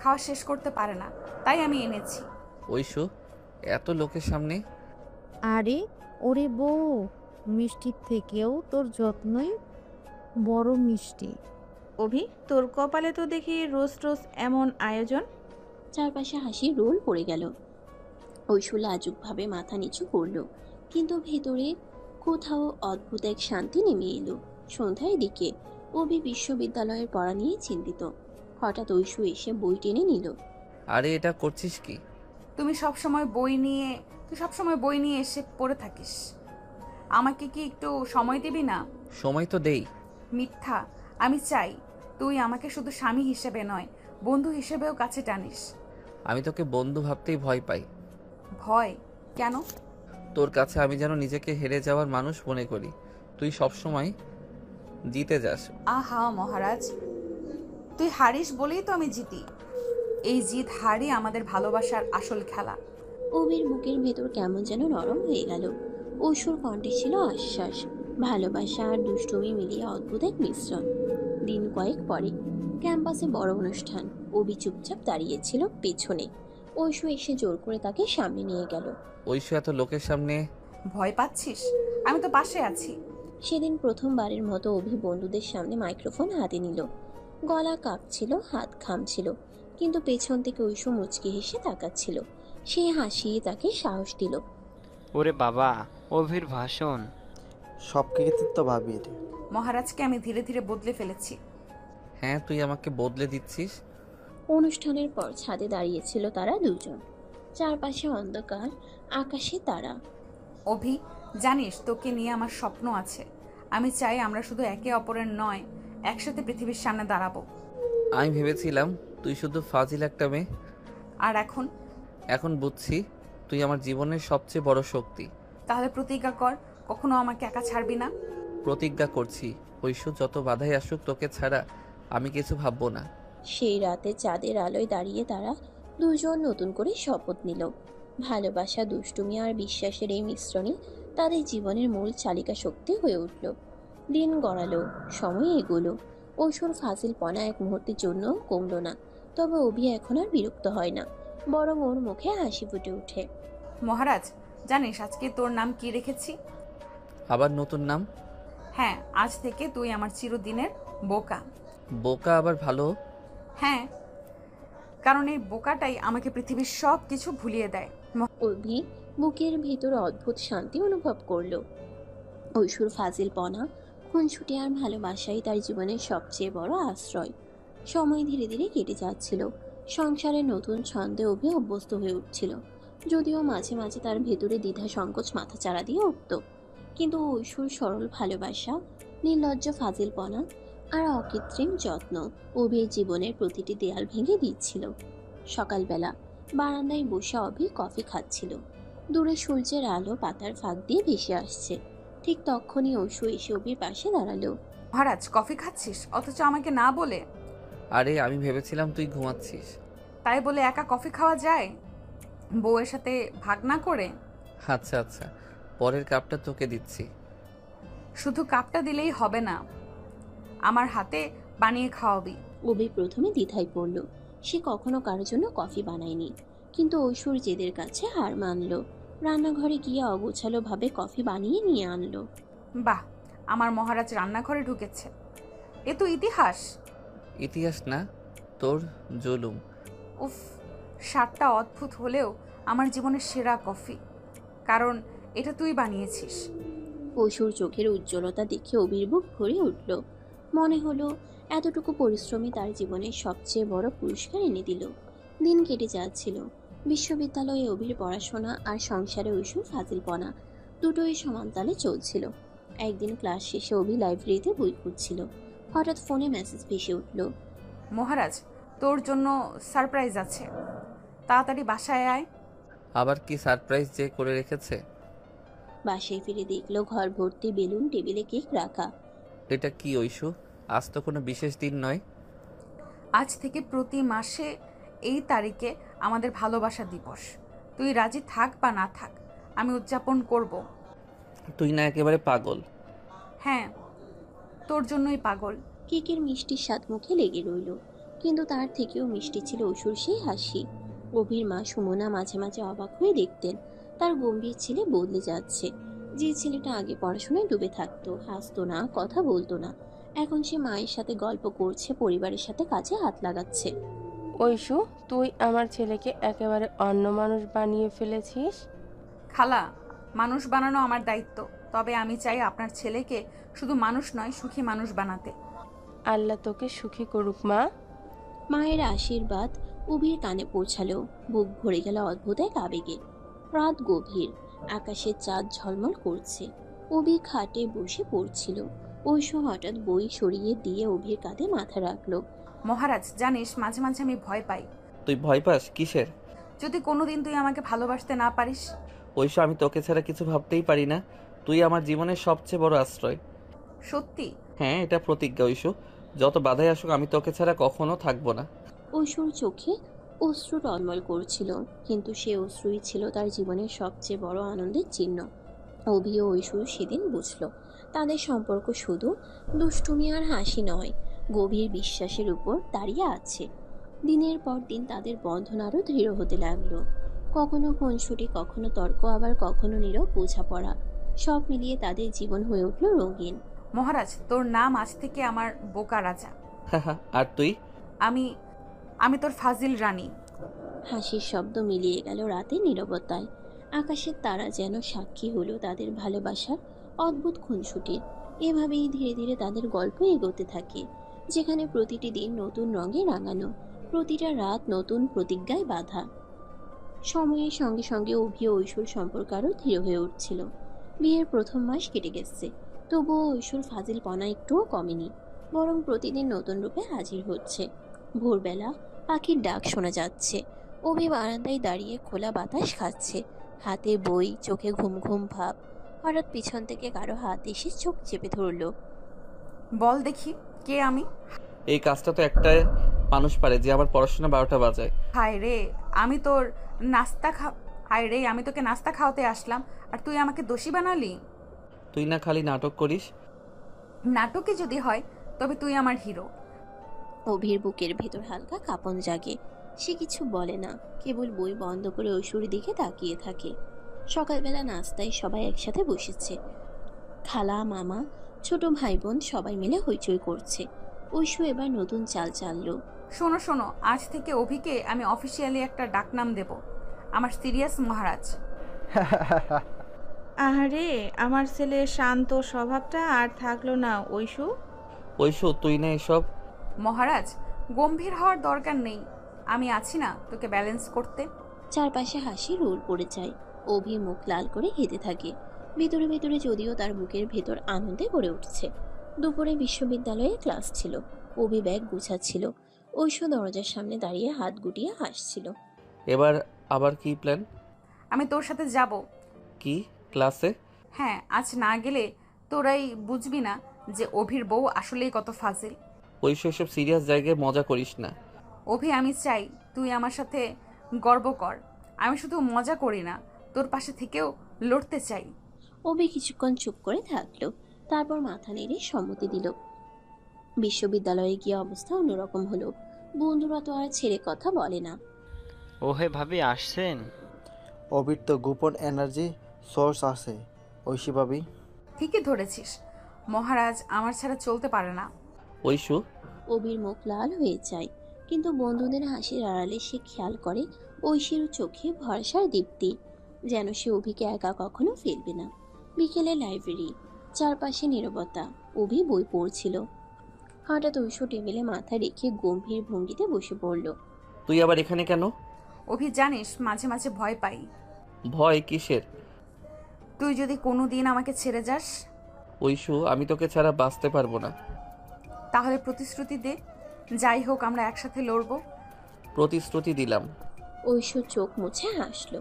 খাওয়া শেষ করতে পারে না, তাই আমি এনেছি। ঐশু, এত লোকের সামনে? আরে ওরে বউ, মিষ্টির থেকেও তোর যত্নই বড় মিষ্টি। অভি, তোর কপালে তো দেখি রোজ রোজ এমন আয়োজন। চারপাশে হাসির রোল পড়ে গেল। ঐশু লাজুকভাবে মাথা নিচু করলো, কিন্তু ভেতরে কোথাও অদ্ভুত এক শান্তি নেমে এলো। সন্ধ্যার দিকে অভি বিশ্ববিদ্যালয়ের পড়া নিয়ে চিন্তিত। হঠাৎ ঐশু এসে বই টেনে নিল। আরে এটা করছিস কি? তুই সবসময় বই নিয়ে এসে পড়ে থাকিস, আমাকে কি একটু সময় দিবি না? সময় তো দেই। মিথ্যা। আমি চাই তুই আমাকে শুধু স্বামী হিসেবে নয়, বন্ধু হিসেবেও কাছে টানিস। আমি তোকে বন্ধু ভাবতেই ভয় পাই। ভয় কেন? তোর কাছে আমি যেন নিজেকে হেরে যাওয়ার মানুষ মনে করি। তুই সবসময় জিতে যাস। আহা মহারাজ, তুই হারিস বলেই তো আমি জিতি। এই জিত হারই আমাদের ভালোবাসার আসল খেলা। অভির বুকের ভেতর কেমন যেন নরম হয়ে গেল। ঐশুর কণ্ঠে ছিল আশ্বাস, ভালোবাসা আর দুষ্টুমি মিলিয়ে অদ্ভুত এক মিশ্রণ। দিন কয়েক পরে ক্যাম্পাসে বড় অনুষ্ঠান। অভি চুপচাপ দাঁড়িয়েছিল পেছনে। ঐশু এসে জোর করে তাকে সামনে নিয়ে গেল। ঐশু, এত লোকের সামনে ভয় পাচ্ছিস? আমি তো পাশে আছি। সেদিন প্রথমবারের মতো অভি বন্ধুদের সামনে মাইক্রোফোন হাতে নিল। গলা কাঁপছিল, হাত ঘামছিল, কিন্তু পেছন থেকে ঐশু মুচকি হেসে তাকাচ্ছিল। সে হাসি তাকে সাহস দিল। ওরে বাবা, অভির ভাষণ! সব কৃতিত্ব ভাবির। মহারাজকে আমি ধীরে ধীরে বদলে ফেলেছি। হ্যাঁ, তুই আমাকে বদলে দিচ্ছিস। অনুষ্ঠানের পর ছাদে দাঁড়িয়েছিল তারা দুজন। চারপাশে অন্ধকার, আকাশে তারা। অভি, জানিস তোকে নিয়ে আমার স্বপ্ন আছে। আমি চাই আমরা শুধু একে অপরের নয়, একসাথে পৃথিবীর সামনে দাঁড়াবো। আমি ভেবেছিলাম তুই শুধু ফাজিল একটা মেয়ে। আর এখন বুঝছি তুই আমার জীবনের সবচেয়ে বড় শক্তি। তাহলে প্রতিজ্ঞা কর, কখনো আমাকে একা ছাড়বি না। প্রতিজ্ঞা করছি, ঐশু, যত বাধাই আসুক তোকে ছাড়া আমি কিছু ভাববো না। সেই রাতে চাঁদের আলোয় দাঁড়িয়ে তারা দুজন নতুন করে শপথ নিল। ভালোবাসা, দুষ্টুমি আর বিশ্বাসের এই মিশ্রণে তাদের জীবনের মূল চালিকা শক্তি হয়ে উঠল। দিন গড়ালো, সময় এগোলো। ঐশুর ফাজিলপনা এক মুহূর্তের জন্য কমল না। তবে অভি এখন আর বিরক্ত হয় না, বরং ওর মুখে হাসি ফুটে ওঠে। মহারাজ, জানিস আজকে তোর নাম কি রেখেছি? আবার নতুন নাম? হ্যাঁ, আজ থেকে তুই আমার চিরদিনের বোকা। বোকা আবার ভালো? হ্যাঁ, কারণ এই বোকাটাই আমাকে পৃথিবীর সব কিছু ভুলিয়ে দেয়। অভি বুকের ভেতর অদ্ভুত শান্তি অনুভব করলো। ঐশুর ফাজিলপনা, খুনছুটি আর ভালোবাসাই তার জীবনের সবচেয়ে বড় আশ্রয়। সময় ধীরে ধীরে কেটে যাচ্ছিল। সংসারের নতুন ছন্দে অভি অভ্যস্ত হয়ে উঠছিল, যদিও মাঝে মাঝে তার ভেতরে দ্বিধা সংকোচ মাথাচাড়া দিয়ে উঠত। কিন্তু ঐশুর সরল ভালোবাসা, নির্লজ্জ ফাজিলপনা আর অকৃত্রিম যত্ন অভির জীবনের প্রতিটি দেয়াল ভেঙে দিচ্ছিল। সকালবেলা বারান্দায় বসে অভি কফি খাচ্ছিল। দূরে সূর্যের আলো পাতার ফাঁক দিয়ে ভেসে আসছে। ঠিক তখনই ঐশু এসে অভির পাশে দাঁড়ালো। মহারাজ, কফি খাচ্ছিস অথচ আমাকে না বলে? আরে আমি ভেবেছিলাম তুই ঘুমাচ্ছিস। তাই বলে একা কফি খাওয়া যায় বউয়ের সাথে ভাগ না করে? আচ্ছা আচ্ছা, পরের কাপটা তোকে দিচ্ছি। শুধু কাপটা দিলেই হবে না, আমার হাতে বানিয়ে খাওয়াবি। অভি প্রথমে দ্বিধায় পড়ল। সে কখনো কারোর জন্য কফি বানায়নি, কিন্তু ঐশুর জেদের কাছে হার মানল। রান্নাঘরে গিয়ে অগোছালো ভাবে কফি বানিয়ে নিয়ে আনলো। বাহ, আমার মহারাজ রান্নাঘরে ঢুকেছে, এ তো ইতিহাস। ইতিহাস না, তোর জুলুম। উফ, স্বাদটা অদ্ভুত হলেও আমার জীবনের সেরা কফি, কারণ এটা তুই বানিয়েছিস। ঐশুর চোখের উজ্জ্বলতা দেখে অভির বুক ভরে উঠল। মনে হলো এতটুকু পরিশ্রমী তার জীবনের সবচেয়ে বড় পুরস্কার এনে দিল। দিন কেটে যাচ্ছিল। বিশ্ববিদ্যালয়ে অভির পড়াশোনা আর সংসারে ঐশুর ফাজিলপনা দুটোই সমানতালে চলছিল। একদিন ক্লাস শেষে অভি লাইব্রেরিতে বই খুঁজছিল। হঠাৎ ফোনে মেসেজ ভেসে উঠল। মহারাজ, তোর জন্য সারপ্রাইজ আছে, তাড়াতাড়ি বাসায় আয়। আবার কি সারপ্রাইজ যে করে রেখেছে? বাসায় ফিরে দেখলো ঘর ভর্তি বেলুন, টেবিলে কেক রাখা। এটা কি ঐশু? আজ তো কোনো বিশেষ দিন নয়। আজ থেকে প্রতি মাসে এই তারিখে আমাদের ভালোবাসা দিবস। তুই রাজি থাক বা না থাক, আমি উদযাপন করব। তুই না একেবারে পাগল? হ্যাঁ, তোর জন্যই পাগল। কেকের মিষ্টির স্বাদ মুখে লেগে রইল, কিন্তু তার থেকেও মিষ্টি ছিল ঐশুর সেই হাসি। অভির মা সুমনা মাঝে মাঝে অবাক হয়ে দেখতেন তার গম্ভীর ছেলে বদলে যাচ্ছে। যে ছেলেটা আগে পড়াশোনায় ডুবে থাকতো, হাসতো না, কথা বলতো না, এখন সে মায়ের সাথে গল্প করছে, পরিবারের সাথে কাজে হাত লাগাচ্ছে। ঐশু, তুই আমার ছেলেকে একেবারে অন্য মানুষ বানিয়ে ফেলেছিস। খালা, মানুষ বানানো আমার দায়িত্ব, তবে আমি চাই আপনার ছেলেকে শুধু মানুষ নয়, সুখী মানুষ বানাতে। আল্লাহ তোকে সুখী করুক মা। মায়ের আশীর্বাদ অভির কানে পৌঁছালো। বুক ভরে গেল অদ্ভুত এক আবেগে। রাত গভীর, আকাশের চাঁদ ঝলমল করছে। অভি খাটে বসে পড়ছিল। ঐশু হঠাৎ বই সরিয়ে দিয়ে অভির কাঁধে মাথা রাখলো। মহারাজ, জানিস মাঝে মাঝে আমি ভয় পাই। তুই ভয় পাস কিসের? যদি কোনোদিন তুই আমাকে ভালোবাসতে না পারিস। ঐশু, আমি তোকে ছাড়া কিছু ভাবতেই পারি না। তুই আমার জীবনের সবচেয়ে বড় আশ্রয়। সত্যি? হ্যাঁ, এটা প্রতিজ্ঞা ঐশু। যত বাধাই আসুক আমি তোকে ছাড়া কখনো থাকবো না। ঐশুর চোখে অশ্রু টলমল করছিল, কিন্তু সে অশ্রুই ছিল তার জীবনের সবচেয়ে বড় আনন্দের চিহ্ন। অভি ও ঐশু সেদিন বুঝল তাদের সম্পর্ক শুধু দুষ্টুমি আর হাসি নয়, গভীর বিশ্বাসের উপর দাঁড়িয়ে আছে। দিনের পর দিন তাদের বন্ধন আরও দৃঢ় হতে লাগলো। কখনো খুনসুটি, কখনো তর্ক, আবার কখনো নীরব বোঝাপড়া। সব মিলিয়ে তাদের জীবন হয়ে উঠল রঙিন। মহারাজ, তোর নাম আজ থেকে আমার বোকা রাজা। আর তুই? আমি তোর ফাজিল রানী। হাসির শব্দ মিলিয়ে গেল রাতের নীরবতায়। আকাশের তারা যেন সাক্ষী হলো তাদের ভালোবাসার অদ্ভুত খুনসুটির। এভাবেই ধীরে ধীরে তাদের গল্প এগোতে থাকে, যেখানে প্রতিটি দিন নতুন রঙে রাঙানো, প্রতিটা রাত নতুন প্রতিজ্ঞায় বাঁধা। সময়ের সঙ্গে সঙ্গে অভি ও ঐশুর সম্পর্ক আরও দৃঢ় হয়ে উঠছিল। বিয়ের প্রথম মাস কেটে গেছে, তবুও ঐশুর ফাজিলপনা একটুও কমেনি, বরং প্রতিদিন নতুন রূপে হাজির হচ্ছে। ভোরবেলা পাখির ডাক শোনা যাচ্ছে। অভি বারান্দায় দাঁড়িয়ে খোলা বাতাস খাচ্ছে, হাতে বই, চোখে ঘুম ঘুম ভাব। হঠাৎ পিছন থেকে কারো হাত এসে চোখ চেপে ধরলো। বল দেখি, কে আমি? এই কাজটা তো একটা মানুষ পারে যে আবার পড়াশোনা 12টা বাজায়। হায় রে, আমি তোকে নাস্তা খাওয়াতে আসলাম, আর তুই আমাকে দোষী বানালি। তুই না খালি নাটক করিস। নাটকে যদি হয় তবে তুই আমার হিরো। অভির বুকের ভেতর হালকা কাঁপন জাগে। সে কিছু বলে না, কেবল বই বন্ধ করে ঐশুর দিকে তাকিয়ে থাকে। সকালবেলা নাস্তায় সবাই একসাথে বসেছে। খালা, মামা, ছোট ভাই বোন সবাই মিলে হইচই করছে। ঐশু এবার নতুন চাল চাললো। শোনো, আজ থেকে অভিকে আমি অফিসিয়ালি একটা ডাকনাম দেব। আমার সিরিয়াস মহারাজ। আহারে, আমার ছেলে শান্ত স্বভাবটা আর থাকলো না ঐশু। ঐশু তুই না এসব। মহারাজ, গম্ভীর হওয়ার দরকার নেই, আমি আছি না তোকে ব্যালেন্স করতে। চারপাশে হাসি রোল পড়ে যায়। অভি মুখ লাল করে হেঁটে থাকে। ভিতরে ভিতরে যদিও তার বুকের ভেতর আনন্দে ভরে উঠছে। দুপুরে বিশ্ববিদ্যালয়ে ক্লাস ছিল। অভি ব্যাগ গুছাচ্ছিল। ঐশু দরজার সামনে দাঁড়িয়ে হাত গুটিয়ে হাসছিল। এবার আবার কি প্ল্যান? আমি তোর সাথে যাব। কি ক্লাসে? হ্যাঁ, আজ না গেলে তোরাই বুঝবি না যে অভির বউ আসলেই কত ফাজিল। ঐশু এসব সিরিয়াস জায়গায় মজা করিস না। অভি, আমি চাই তুই আমার সাথে গর্ব কর। আমি শুধু মজা করি না, তোর পাশে থেকেও লড়তে চাই। অভি কিছুক্ষণ চুপ করে থাকলো, তারপর মাথা নেড়ে সম্মতি দিল। বিশ্ববিদ্যালয়ে গিয়ে অবস্থা অন্যরকম হলো। বন্ধুরা তো আর ছেড়ে কথা বলে না। ওহে ভাবি আসছেন? অবির তো গোপন এনার্জি সোর্স আছে ঐশী ভাবি। ঠিকই ধরেছিস, মহারাজ আমার ছাড়া চলতে পারে না। ঐশু। অবির মুখ লাল হয়ে যায়, কিন্তু বন্ধুদের হাসির আড়ালে সে খেয়াল করে ঐশীর চোখে ভরসার দীপ্তি, যেন সে অভিকে একা কখনো ফেলবে না। বিকেলে লাইব্রেরি, চারপাশে নীরবতা। অভি বই পড়ছিল। হঠাৎ ঐশু টেবিলে মাথা রেখে গম্ভীর ভঙ্গিতে বসে পড়ল। তুই আবার এখানে কেন? অভি, জানিস মাঝে মাঝে ভয় পাই। ভয় কিসের? তুই যদি কোনো দিন আমাকে ছেড়ে যাস। ঐশু, আমি তোকে ছাড়া বাঁচতে পারবো না। তাহলে প্রতিশ্রুতি দে, যাই হোক আমরা একসাথে লড়বো। প্রতিশ্রুতি দিলাম। ঐশু চোখ মুছে হাসলো,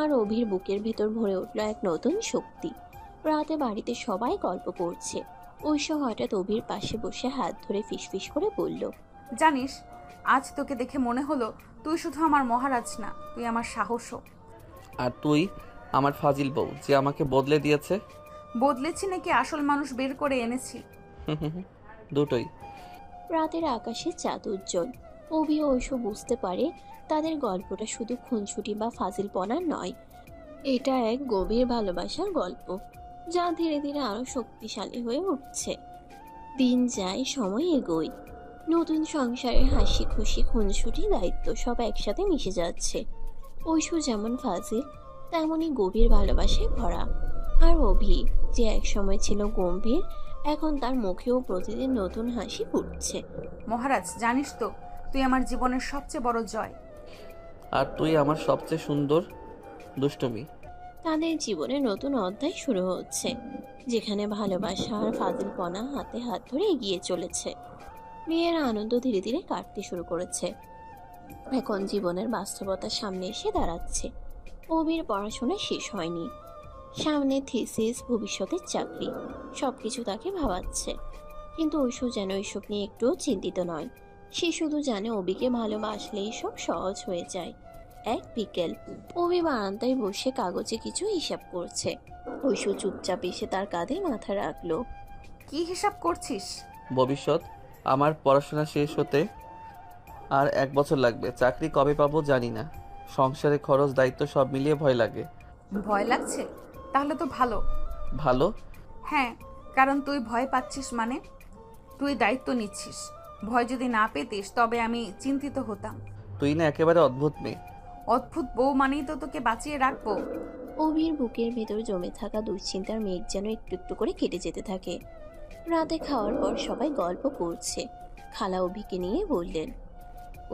আর অভির বুকের ভেতর ভরে উঠল এক নতুন শক্তি। রাতে বাড়িতে সবাই গল্প করছে। ঐশু হঠাৎ অভির পাশে বসে হাত ধরে ফিসফিস করে বলল, জানিস, আজ তোকে দেখে মনে হলো তুই শুধু আমার মহারাজ না, তুই আমার সাহসও। আর তুই আমার ফাজিল বউ, যে আমাকে বদলে দিয়েছে। বদলেছি নাকি আসল মানুষ বের করে এনেছি? দুটোই। রাতের আকাশে চাঁদ উজ্জ্বল। অভি ও ঐশু বুঝতে পারে তাদের গল্পটা শুধু খুনসুটি বা ফাজিলপনার নয়, এটা এক গভীর ভালোবাসার গল্প, যা ধীরে ধীরে আরো শক্তিশালী হয়ে উঠছে। দিন যায়, সময় এগোয়। নতুন সংসারের হাসি খুশি, খুনসুটি, দায়িত্ব সব একসাথে মিশে যাচ্ছে। ঐশু যেমন ফাজিল, তেমনই গভীর ভালোবাসায় ভরা। আর অভি, যে একসময় ছিল গম্ভীর, এখন তার মুখেও প্রতিদিন নতুন হাসি ফুটছে। মহারাজ, জানিস তো তুই আমার জীবনের সবচেয়ে বড় জয়। আর তুই আমার সবচেয়ে সুন্দর দুষ্টুমি। তাদের জীবনে নতুন অধ্যায় শুরু হচ্ছে, যেখানে ভালোবাসা আর ফাজিলপনা হাতে হাত ধরে এগিয়ে চলেছে। মেয়ের আনন্দ ধীরে ধীরে কাটতে শুরু করেছে। এখন জীবনের বাস্তবতার সামনে এসে দাঁড়াচ্ছে। অভির পড়াশোনা শেষ হয়নি, সামনে থিসিস, ভবিষ্যতের চাকরি, সবকিছু তাকে ভাবাচ্ছে। কিন্তু ঐশু যেন এইসব নিয়ে একটুও চিন্তিত নয়। সে শুধু জানে অভিকে ভালোবাসলেই সব সহজ হয়ে যায়। এক বিকেল, অভি বারান্দায় বসে কাগজে কিছু হিসাব করছে। ঐশু চুপচাপ এসে তার কাঁধে মাথা রাখলো। কি হিসাব করছিস? ভবিষ্যৎ। আমার পড়াশোনা শেষ হতে আর 1 বছর লাগবে। চাকরি কবে পাবো জানি না। সংসারে খরচ, দায়িত্ব সব মিলিয়ে ভয় লাগে। ভয় লাগছে? তাহলে তো ভালো। ভালো? হ্যাঁ, কারণ তুই ভয় পাচ্ছিস মানে তুই দায়িত্ব নিচ্ছিস। ভয় যদি না পেতিস তবে আমি চিন্তিত হতাম। তুই না একেবারে অদ্ভুত মেয়ে। অদ্ভুত বউ মানেই তো তোকে বাঁচিয়ে রাখবো। অভির বুকের ভেতর জমে থাকা দুশ্চিন্তার মেঘ যেন একটু একটু করে কেটে যেতে থাকে। রাতে খাওয়ার পর সবাই গল্প করছে। খালা অভিকে নিয়ে বললেন,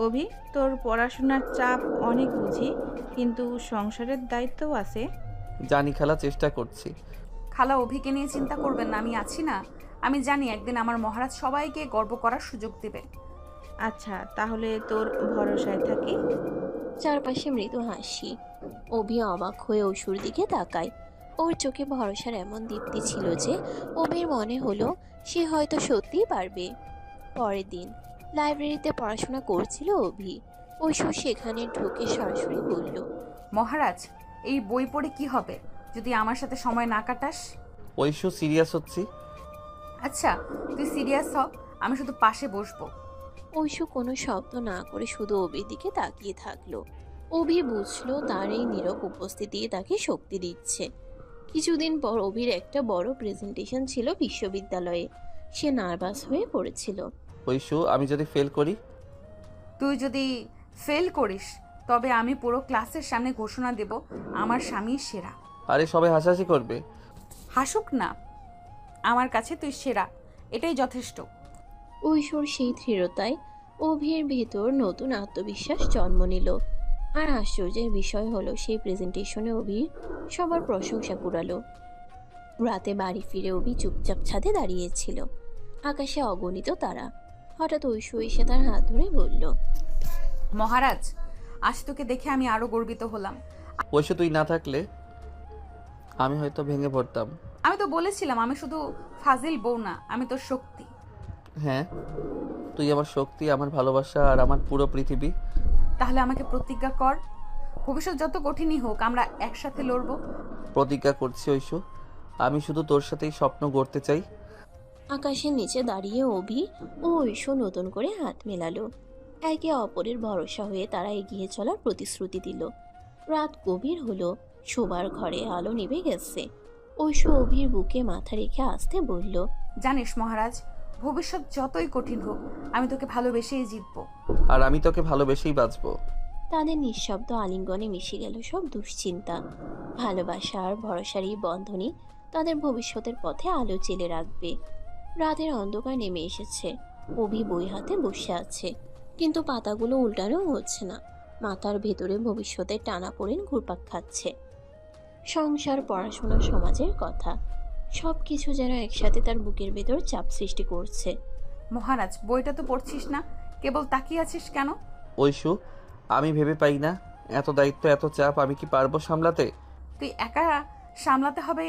অভি, তোর পড়াশোনার চাপ অনেক বুঝি, কিন্তু সংসারের দায়িত্বও আছে। জানি খালা, চেষ্টা করছি। খালা, অভিকে নিয়ে চিন্তা করবেন না, আমি আছি না। আমি জানি একদিন আমার মহারাজ সবাইকে গর্ব করার সুযোগ দেবে। আচ্ছা, তাহলে তোর ভরসায় থাকি। চারপাশে মৃদু হাসি। অভি অবাক হয়ে ঐশুর দিকে তাকায়। ওর চোখে ভরসার এমন দীপ্তি ছিল যে অভির মনে হলো সে হয়তো সত্যিই পারবে। পরের দিন লাইব্রেরিতে পড়াশোনা করছিল অভি। ঐশু সেখানে ঢুকে সরাসরি বলল, মহারাজ, এই বই পড়ে কি হবে যদি আমার সাথে সময় না কাটাস? ঐশু, সিরিয়াস হচ্ছি। আচ্ছা, তুই সিরিয়াস হ, আমি শুধু পাশে বসবো। ঐশু কোনো শব্দ না করে শুধু অভির দিকে তাকিয়ে থাকলো। অভি বুঝলো তার এই নীরব উপস্থিতি তাকে শক্তি দিচ্ছে। কিছুদিন পর অভির একটা বড় প্রেজেন্টেশন ছিল বিশ্ববিদ্যালয়ে। সে নার্ভাস হয়ে পড়েছিল। ঐশু, আমি যদি ফেল করি? তুই যদি ফেল করিস তবে আমি পুরো ক্লাসের সামনে ঘোষণা দেব আমার স্বামী সেরা। আরে সবাই হাসাহাসি করবে। হাসুক না, আমার কাছে তুই সেরা, এটাই যথেষ্ট। ঐশ্বর সেই দৃঢ়তায় অভির ভেতর নতুন আত্মবিশ্বাস জন্ম নিল। আর আশ্চর্যের বিষয় হলো সেই প্রেজেন্টেশনে অভি সবার প্রশংসা কুড়ালো। রাতে বাড়ি ফিরে অভি চুপচাপ ছাদে দাঁড়িয়েছিল। আকাশে অগণিত তারা। হঠাৎ ঐশ্বর এসে তার হাত ধরে বলল, মহারাজ, আজ তোকে দেখে আমি আরো গর্বিত হলাম। ঐশু তুই না থাকলে আমি হয়তো ভেঙে পড়তাম। আমি তো বলেছিলাম আমি শুধু ফাজিল বউ না, আমি তোর শক্তি। হ্যাঁ, তুই আমার শক্তি, আমার ভালোবাসা আর আমার পুরো পৃথিবী। তাহলে আমাকে প্রতিজ্ঞা কর, ভবিষ্যৎ যত কঠিনই হোক আমরা একসাথে লড়বো। প্রতিজ্ঞা করছি ঐশু, আমি শুধু তোর সাথেই স্বপ্ন গড়তে চাই। আকাশের নিচে দাঁড়িয়ে অভি ও ঐশ্বর নতুন করে হাত মেলালো। একে অপরের ভরসা হয়ে তারা এগিয়ে চলার প্রতিশ্রুতি দিল। রাত গভীর হলো, শোবার ঘরে আলো নিভে গেছে। ঐশ্বর অভির বুকে মাথা রেখে আসতে বলল, জানিস মহারাজ, ভবিষ্যৎ যতই কঠিন হোক আমি তোকে ভালোবেসেই জিতবো। আর আমি তোকে ভালোবেসেই বাঁচবো। তাদের নিঃশব্দ আলিঙ্গনে মিশে গেল সব দুশ্চিন্তা। ভালোবাসা আর ভরসার এই বন্ধনই তাদের ভবিষ্যতের পথে আলো জেলে রাখবে। রাতের অন্ধকার নেমে এসেছে। অভি বই হাতে বসে আছে, কিন্তু পাতাগুলো উল্টানো হচ্ছে না। মাথার ভেতরে ভবিষ্যতের টানাপোড়েন ঘুরপাক খাচ্ছে। সংসার, পড়াশোনা, সমাজের কথা সব কিছু যেন একসাথে তার বুকের ভেতর চাপ সৃষ্টি করছে। মহারাজ, বইটা তো পড়ছিস না, কেবল তাকিয়ে আছিস কেন? ঐশু, আমি ভেবে পাই না, এত দায়িত্ব, এত চাপ আমি কি পারবো সামলাতে? তুই একা সামলাতে হবে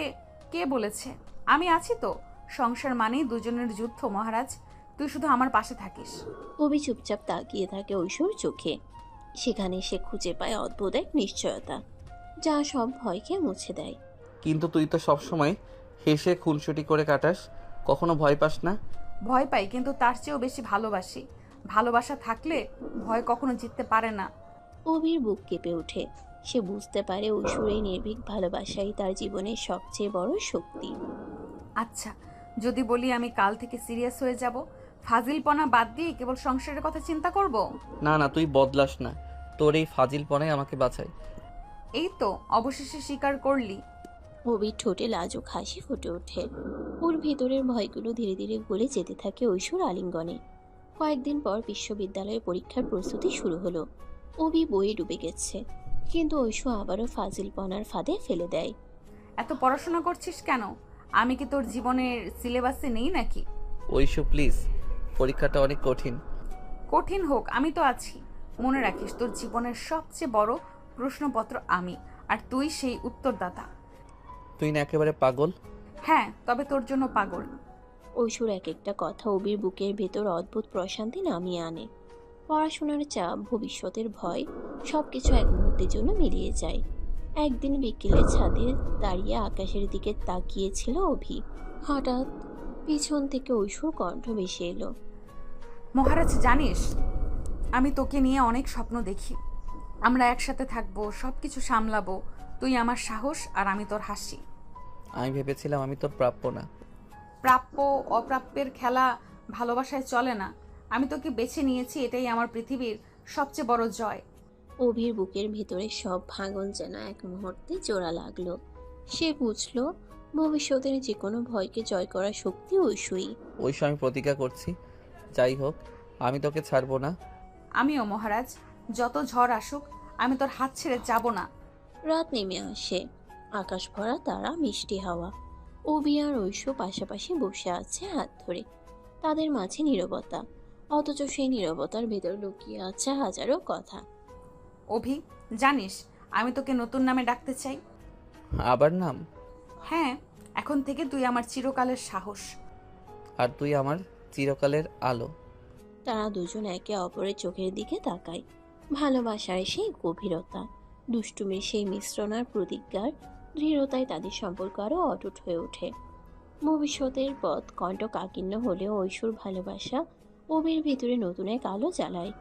কে বলেছে? আমি আছি তো। সংসার মানেই দুজনের যুদ্ধ মহারাজ, তুই শুধু আমার পাশে থাকিস। অভি চুপচাপ তাকিয়ে থাকে ঐশ্বর চোখে। সেখানে সে খুঁজে পায় অদ্ভুত এক নিশ্চয়তা, যা সব ভয়কে মুছে দেয়। কিন্তু তুই তো সবসময় হেসে খুনসুটি করে কাটাস, কখনো ভয় পাস না? ভয় পাই, কিন্তু তার চেয়েও বেশি ভালোবাসি। ভালোবাসা থাকলে ভয় কখনো জিততে পারে না। অভির বুক কেঁপে ওঠে। সে বুঝতে পারে ঐশ্বরের নির্ভীক ভালোবাসাই তার জীবনের সবচেয়ে বড় শক্তি। আচ্ছা, যদি বলি আমি কাল থেকে সিরিয়াস হয়ে যাব, ফাজিলপনা বাদ দিয়ে কেবল সংসারের কথা চিন্তা করব? না না, তুই বদলাস না, তোর এই ফাজিলপনাই আমাকে বাঁচায়। এই তো অবশেষে স্বীকার করলি। অভির ঠোঁটে লাজুক হাসি ফুটে ওঠে। ওর ভেতরের ভয়গুলো ধীরে ধীরে গলে যেতে থাকে ঐশ্বর আলিঙ্গনে। কয়েকদিন পর বিশ্ববিদ্যালয়ে পরীক্ষার প্রস্তুতি শুরু হলো। অভি বইয়ে ডুবে গেছে, কিন্তু ঐশ্বর আবারও ফাজিলপনার ফাঁদে ফেলে দেয়। এত পড়াশোনা করছিস কেন? আমি কি তোর জীবনের সিলেবাসে নেই নাকি? ঐশু প্লিজ, পরীক্ষাটা অনেক কঠিন। কঠিন হোক, আমি তো আছি। মনে রাখিস, তোর জীবনের সবচেয়ে বড় প্রশ্নপত্র আমি, আর তুই সেই উত্তরদাতা। তুই না একেবারে পাগল? হ্যাঁ, তবে তোর জন্য পাগল। ঐশ্বর এক একটা কথা অভির বুকের ভেতর অদ্ভুত প্রশান্তি নামিয়ে আনে। পড়াশোনার চাপ, ভবিষ্যতের ভয়, সবকিছু এক মুহূর্তের জন্য মিলিয়ে যায়। একদিন বিকেলে ছাদে দাঁড়িয়ে আকাশের দিকে তাকিয়েছিল অভি। হঠাৎ পিছন থেকে ঐশ্বর কণ্ঠ ভেসে এলো, মহারাজ জানিস, আমি তোকে নিয়ে অনেক স্বপ্ন দেখি। আমরা একসাথে থাকবো, সবকিছু সামলাবো। তুই আমার সাহস আর আমি তোর হাসি। আমি ভেবেছিলাম আমি তোর প্রাপ্য না। প্রাপ্য অপ্রাপ্যের খেলা ভালোবাসায় চলে না। আমি তোকে বেছে নিয়েছি, এটাই আমার পৃথিবীর সবচেয়ে বড় জয়। অভির বুকের ভেতরে সব ভাঙন যেন এক মুহূর্তে জোড়া লাগলো। সে বুঝলো ভবিষ্যতের যে কোনো ভয়কে জয় করার শক্তি ঐশ্বরী। ঐশু, আমি প্রতিজ্ঞা করছি, যাই হোক আমি তোকে ছাড়বো না। আমিও মহারাজ, যত ঝড় আসুক আমি তোর হাত ছেড়ে যাব না। রাত নেমে আসে, আকাশ ভরা তারা, মিষ্টি হাওয়া। অভি আর ঐশ্বর পাশাপাশি বসে আছে হাত ধরে। তাদের মাঝে নীরবতা, অথচ সেই নীরবতার ভেতর লুকিয়ে আছে হাজারো কথা। অভি, জানিস আমি তোকে নতুন নামে ডাকতে চাই। আবার নাম? হ্যাঁ, এখন থেকে তুই আমার চিরকালের সাহস। আর তুই আমার চিরকালের আলো। তারা দুজন একে অপরের চোখের দিকে তাকায়। ভালোবাসার সেই গভীরতা, দুষ্টুমির সেই মিশ্রণ আর প্রতিজ্ঞার দৃঢ়তায় তাদের সম্পর্ক আরও অটুট হয়ে ওঠে। ভবিষ্যতের পথ কণ্টকাকীর্ণ হলেও ঐশ্বর ভালোবাসা অভির ভিতরে নতুন এক আলো জ্বালায়।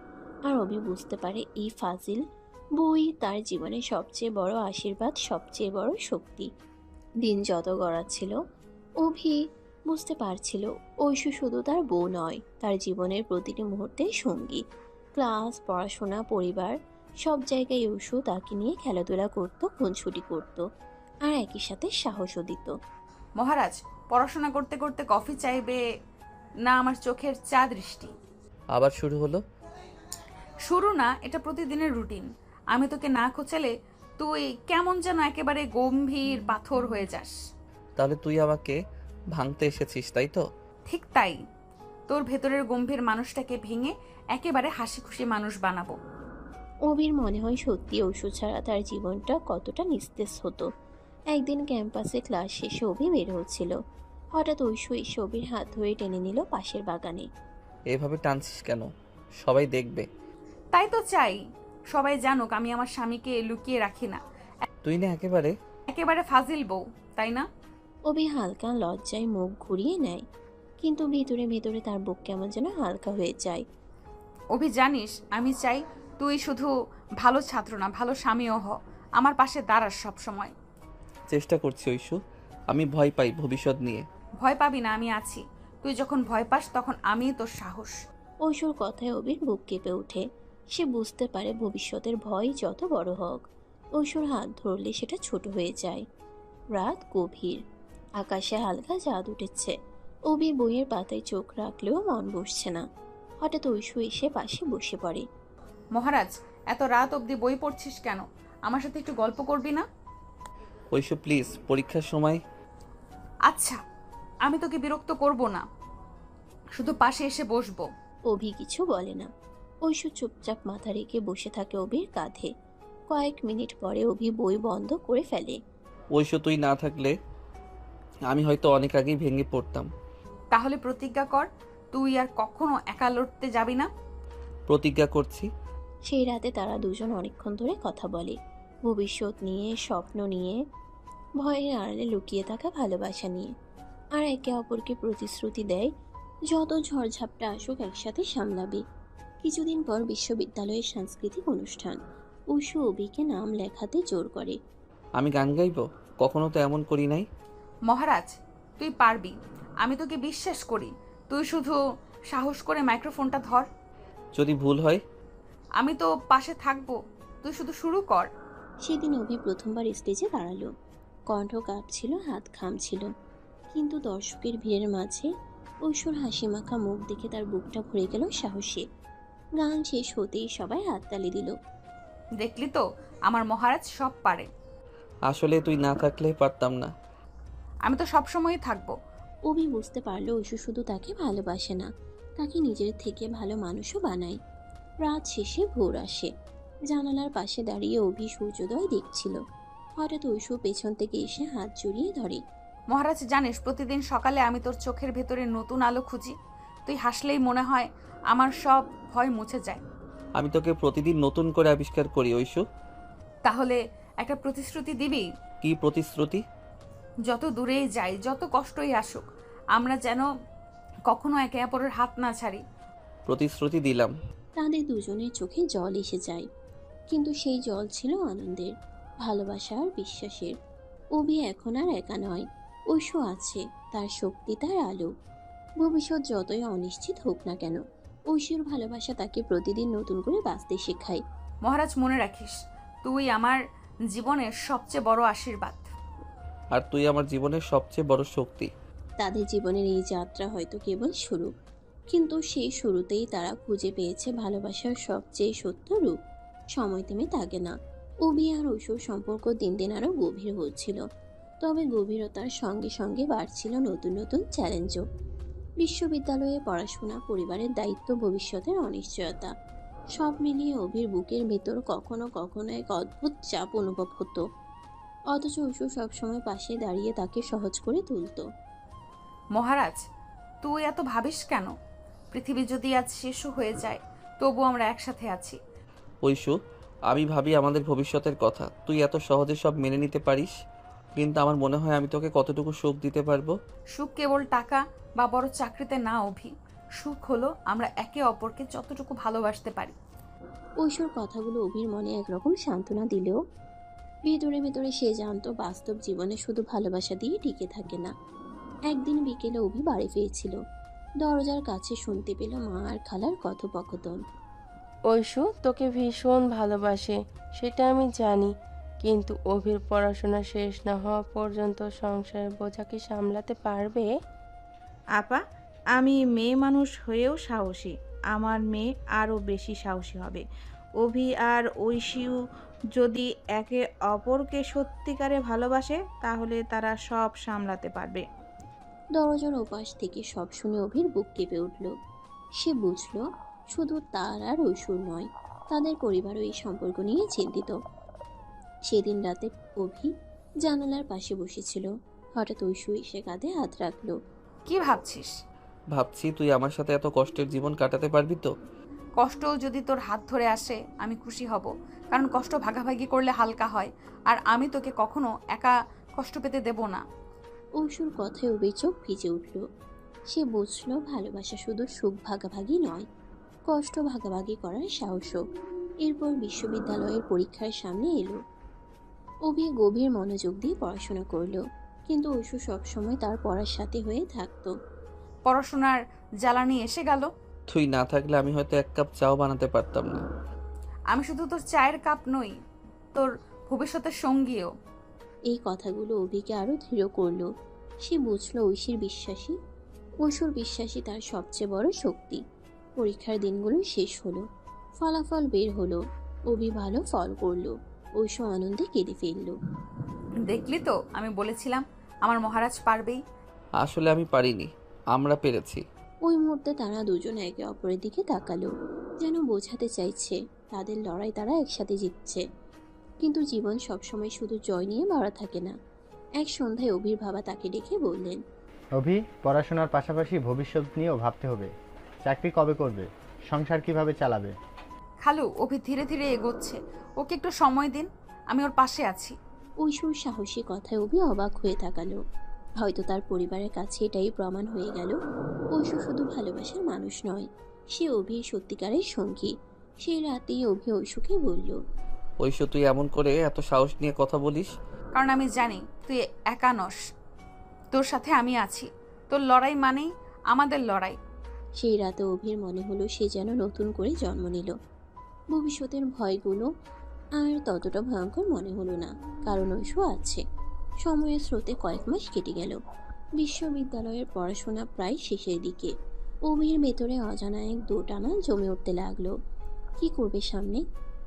আর অভি বুঝতে পারে এই ফাজিল বই তার জীবনের সবচেয়ে বড় আশীর্বাদ, সবচেয়ে বড় শক্তি। দিন যত গড়াচ্ছিল অভি বুঝতে পারছিল ঐশু শুধু তার বউ নয়, তার জীবনের প্রতিটি মুহূর্তের সঙ্গী। ক্লাস, পড়াশোনা, পরিবার সব জায়গায় ঐশু তাকে নিয়ে খেলাধুলা করত, খুনছুটি করত, আর একই সাথে সাহসও দিত। মহারাজ, পড়াশোনা করতে করতে কফি চাইবে না আমার চোখের চা দৃষ্টি? আবার শুরু হলো? শুরু না, এটা প্রতিদিনের রুটিন। আমি তোকে না খোঁচালে তুই কেমন যেন একেবারে গম্ভীর পাথর হয়ে যাস। তাহলে তুই আমাকে ভাঙতে এসেছিস, তাই তো? ঠিক তাই, তোর ভেতরের গম্ভীর মানুষটাকে ভেঙে একেবারে হাসি খুশি মানুষ বানাবো। অভির মনে হয় সত্যি ঐশু ছাড়া তার জীবনটা কতটা নিস্তেজ হতো। একদিন ক্যাম্পাসে ক্লাস শেষে অভি বের হচ্ছিল। হঠাৎ ঐশু এসে অভির হাত ধরে টেনে নিল পাশের বাগানে। এভাবে টানছিস কেন? সবাই দেখবে। তাই তো চাই সবাই জানুক আমি আমার স্বামীকে লুকিয়ে রাখি না। তুই না একেবারে ফাজিল বউ, তাই না? অভি হালকা লজ্জায় মুখ ঘুরিয়ে নেয়, কিন্তু ভিতরে ভিতরে তার বুক কেমন যেন হালকা হয়ে যায়। অভি, জানিস আমি চাই তুই শুধু ভালো ছাত্র না, ভালো স্বামীও হ। আমার পাশে দাঁড়াস সব সময়। চেষ্টা করছি ঐশু, আমি ভয় পাই ভবিষ্যৎ নিয়ে। ভয় পাবি না, আমি আছি। তুই যখন ভয় পাস তখন আমি তোর সাহস। ঐশুর কথায় অভির বুক কেঁপে ওঠে। সে বুঝতে পারে ভবিষ্যতের ভয় যত বড় হোক, ঐশুর হাত ধরলে সেটা ছোট হয়ে যায়। রাত গভীর, আকাশে হালকা চাঁদ উঠেছে। অভি বইয়ের পাতায় চোখ রাখলেও মন বসছে না। হঠাৎ ঐশু এসে পাশে বসে পড়ে। মহারাজ, এত রাত অবধি বই পড়ছিস কেন? আমার সাথে একটু গল্প করবি না? ঐশু প্লিজ, পরীক্ষার সময়। আচ্ছা, আমি তোকে বিরক্ত করব না, শুধু পাশে এসে বসবো। অভি কিছু বলে না। ঐশু চুপচাপ মাথা রেখে বসে থাকে অভির কাঁধে। কয়েক মিনিট পরে অভি বই বন্ধ করে ফেলে। ঐশু তুই না থাকলে আমি হয়তো অনেক আগেই ভেঙে পড়তাম। তাহলে প্রতিজ্ঞা কর তুই আর কখনো একা লড়তে যাবি না। প্রতিজ্ঞা করছি। সেই রাতে তারা দুজন অনেকক্ষণ ধরে কথা বলে, ভবিষ্যৎ নিয়ে, স্বপ্ন নিয়ে, ভয়ের আড়ালে লুকিয়ে থাকা ভালোবাসা নিয়ে, আর একে অপরকে প্রতিশ্রুতি দেয় যত ঝড়ঝাপটা আসুক একসাথে সামলাবে। কিছুদিন পর বিশ্ববিদ্যালয়ের সাংস্কৃতিক অনুষ্ঠান। ঐশু অভিকে নাম লেখাতে জোর করে। আমি গান গাইব? কখনো তো এমন করি নাই। মহারাজ, তুই পারবি, আমি তোকে বিশ্বাস করি। তুই শুধু সাহস করে মাইক্রোফোনটা ধর। যদি ভুল হয়? আমি তো পাশে থাকবো, তুই শুধু শুরু কর। সেদিন অভি প্রথমবার স্টেজে দাঁড়ালো। কণ্ঠ কাঁপছিল, হাত ঘামছিল, কিন্তু দর্শকের ভিড়ের মাঝে ঐশ্বর হাসি মাখা মুখ দেখে তার বুকটা ভরে গেল সাহসে। গান শেষ হতেই সবাই হাততালি দিল। দেখলি তো, আমার মহারাজ সব পারে। আসলে তুই না থাকলে পারতাম না। আমি তো সবসময়ই থাকবো। অভি বুঝতে পারলো ঐশু শুধু তাকে ভালোবাসে না, তাকে নিজের থেকে ভালো মানুষও বানায়। রাত শেষে ভোর আসে। জানালার পাশে দাঁড়িয়ে অভি সূর্যোদয় দেখছিল। হঠাৎ ঐশু পেছন থেকে এসে হাত জড়িয়ে ধরে। মহারাজ, জানিস প্রতিদিন সকালে আমি তোর চোখের ভেতরে নতুন আলো খুঁজি। তুই হাসলেই মনে হয় আমার সব ভয় মুছে যায়। আমি তোকে প্রতিদিন নতুন করে আবিষ্কার করি ঐশু। তাহলে একটা প্রতিশ্রুতি দিবি? কি প্রতিশ্রুতি? যত দূরেই যাই, যত কষ্টই আসুক, আমরা যেন কখনো একে অপরের হাত না ছাড়ি। প্রতিশ্রুতি দিলাম। তাদের দুজনের চোখে জল এসে যায়, কিন্তু সেই জল ছিল আনন্দের, ভালোবাসা আর বিশ্বাসের। অভি এখন আর একা নয়, ঐশু আছে, তার শক্তি, তার আলো। ভবিষ্যৎ যতই অনিশ্চিত হোক না কেন, ঐশুর ভালোবাসা তাকে প্রতিদিন নতুন করে বাঁচতে শেখায়। মহারাজ, মনে রাখিস তুই আমার জীবনের সবচেয়ে বড় আশীর্বাদ। আর তুই আমার জীবনের সবচেয়ে বড় শক্তি। তাদের জীবনের এই যাত্রা হয়তো কেবল শুরু, কিন্তু সেই শুরুতেই তারা খুঁজে পেয়েছে ভালোবাসার সবচেয়ে সত্য রূপ। সময় থেমে থাকে না। অভি আর ঐশুর সম্পর্ক দিন দিন আরো গভীর হচ্ছিল, তবে গভীরতার সঙ্গে সঙ্গে বাড়ছিল নতুন নতুন চ্যালেঞ্জও। বিশ্ববিদ্যালয়ে পড়াশোনা, পরিবারের দায়িত্ব, ভবিষ্যতের অনিশ্চয়তা, সব মিলিয়ে অভির বুকের ভেতর কখনো কখনো এক অদ্ভুত চাপ অনুভব হতো। অথচ ঐশু সবসময় পাশে দাঁড়িয়ে তাকে সহজ করে তুলত। মহারাজ, তুই এত ভাবিস কেন? পৃথিবী যদি আজ শেষও হয়ে যায়, তবু আমরা একসাথে আছি। ঐশু, আমি ভাবি আমাদের ভবিষ্যতের কথা। তুই এত সহজে সব মেনে নিতে পারিস, কিন্তু আমার মনে হয় আমি তোকে কতটুকু সুখ দিতে পারবো। সুখ কেবল টাকা বা বড় চাকরিতে না অভি। সুখ হলো আমরা একে অপরকে যতটুকু ভালোবাসতে পারি। ঐশুর কথাগুলো অভির মনে একরকম সান্ত্বনা দিলেও ভেতরে ভেতরে সে জানতো বাস্তব জীবনে শুধু ভালোবাসা দিয়ে টিকে থাকে না। একদিন বিকেলে অভি বাড়ি ফিরছিল। দরজার কাছে শুনতে পেল মা আর খালার কথোপকথন। ঐশু তোকে ভীষণ ভালোবাসে, সেটা আমি জানি, কিন্তু অভির পড়াশোনা শেষ না হওয়া পর্যন্ত সংসারের বোঝা কি সামলাতে পারবে? আপা, আমি মেয়ে মানুষ হয়েও সাহসী। আমার মেয়ে আরও বেশি সাহসী হবে। অভি আর ঐশিও যদি একে অপরকে সত্যিকারে ভালোবাসে তাহলে তারা সব সামলাতে পারবে। দরজার ওপাশ থেকে সব শুনে অভির বুক কেঁপে উঠল। সে বুঝল শুধু তার আর ঐশ্বর নয়, তাদের পরিবারও এই সম্পর্ক নিয়ে চিন্তিত। সেদিন রাতে অভি জানালার পাশে বসেছিল। হঠাৎ ঐশু এসে কাঁধে হাত রাখলো। কি ভাবছিস? ভাবছি তুই আমার সাথে এত কষ্টের জীবন কাটাতে পারবি তো। কষ্ট যদি তোর হাত ধরে আসে আমি খুশি হব, কারণ কষ্ট ভাগাভাগি করলে হালকা হয়, আর আমি তোকে কখনো একা কষ্ট পেতে দেব না। ঐশুর কথায় অভির চোখ ভিজে উঠল। সে বুঝল ভালোবাসা শুধু সুখ ভাগাভাগি নয়, কষ্ট ভাগাভাগি করার সাহসও। এরপর বিশ্ববিদ্যালয়ের পরীক্ষার সামনে এলো। অভি গভীর মনোযোগ দিয়ে পড়াশোনা করলো, কিন্তু ঐশু সবসময় তার পড়ার সাথে হয়ে থাকতো। পড়াশোনার জ্বালানি এসে গেল। তুই না থাকলে আমি হয়তো এক কাপ চাও বানাতে পারতাম না। আমি শুধু তোর চায়ের কাপ নই, তোর ভবিষ্যতের সঙ্গীও। এই কথাগুলো অভিকে আরো দৃঢ় করলো। সে বুঝলো ঐশুর বিশ্বাসী তার সবচেয়ে বড় শক্তি। পরীক্ষার দিনগুলো শেষ হলো, ফলাফল বের হলো। অভি ভালো ফল করলো, ঐশু আনন্দে কেঁদে ফেললো। দেখলি তো, আমি বলেছিলাম আমার মহারাজ পারবেই। আসলে আমি পারিনি, আমরা পেরেছি। ওই মুহূর্তে তারা দুজন একে অপরের দিকে তাকালো, যেন বোঝাতে চাইছে তাদের লড়াই তারা একসাথে জিতছে। কিন্তু জীবন সবসময় শুধু জয় নিয়ে ভরা থাকে না। এক সন্ধ্যায় অভির বাবা তাকে ডেকে বললেন, অভি, পড়াশোনার পাশাপাশি ভবিষ্যৎ নিয়েও ভাবতে হবে। চাকরি কবে করবে? সংসার কিভাবে চালাবে? খালু, অভি ধীরে ধীরে এগোচ্ছে, ওকে একটু সময় দিন, আমি ওর পাশে আছি। ঐশুর সাহসী কথায় অভি অবাক হয়ে তাকালো। হয়তো তার পরিবারের কাছে এটাই প্রমাণ হয়ে গেল, ঐশু শুধু ভালোবাসার মানুষ নয়, সে অভির সত্যিকারের সঙ্গী। সেই রাতেই অভি ঐশুকে বলল, ঐশু, তুই এমন করে এত সাহস নিয়ে কথা বলিস? কারণ আমি জানি তুই একা নস, তোর সাথে আমি আছি। তোর লড়াই মানেই আমাদের লড়াই। সেই রাতে অভির মনে হলো সে যেন নতুন করে জন্ম নিল। ভবিষ্যতের ভয়গুলো আর ততটা ভয়ঙ্কর মনে হলো না, কারণ ঐশু আছে। সময়ের স্রোতে কয়েক মাস কেটে গেল। বিশ্ববিদ্যালয়ের পড়াশোনা প্রায় শেষের দিকে। অভির ভেতরে অজানা এক দোটানা জমে উঠতে লাগলো। কি করবে সামনে?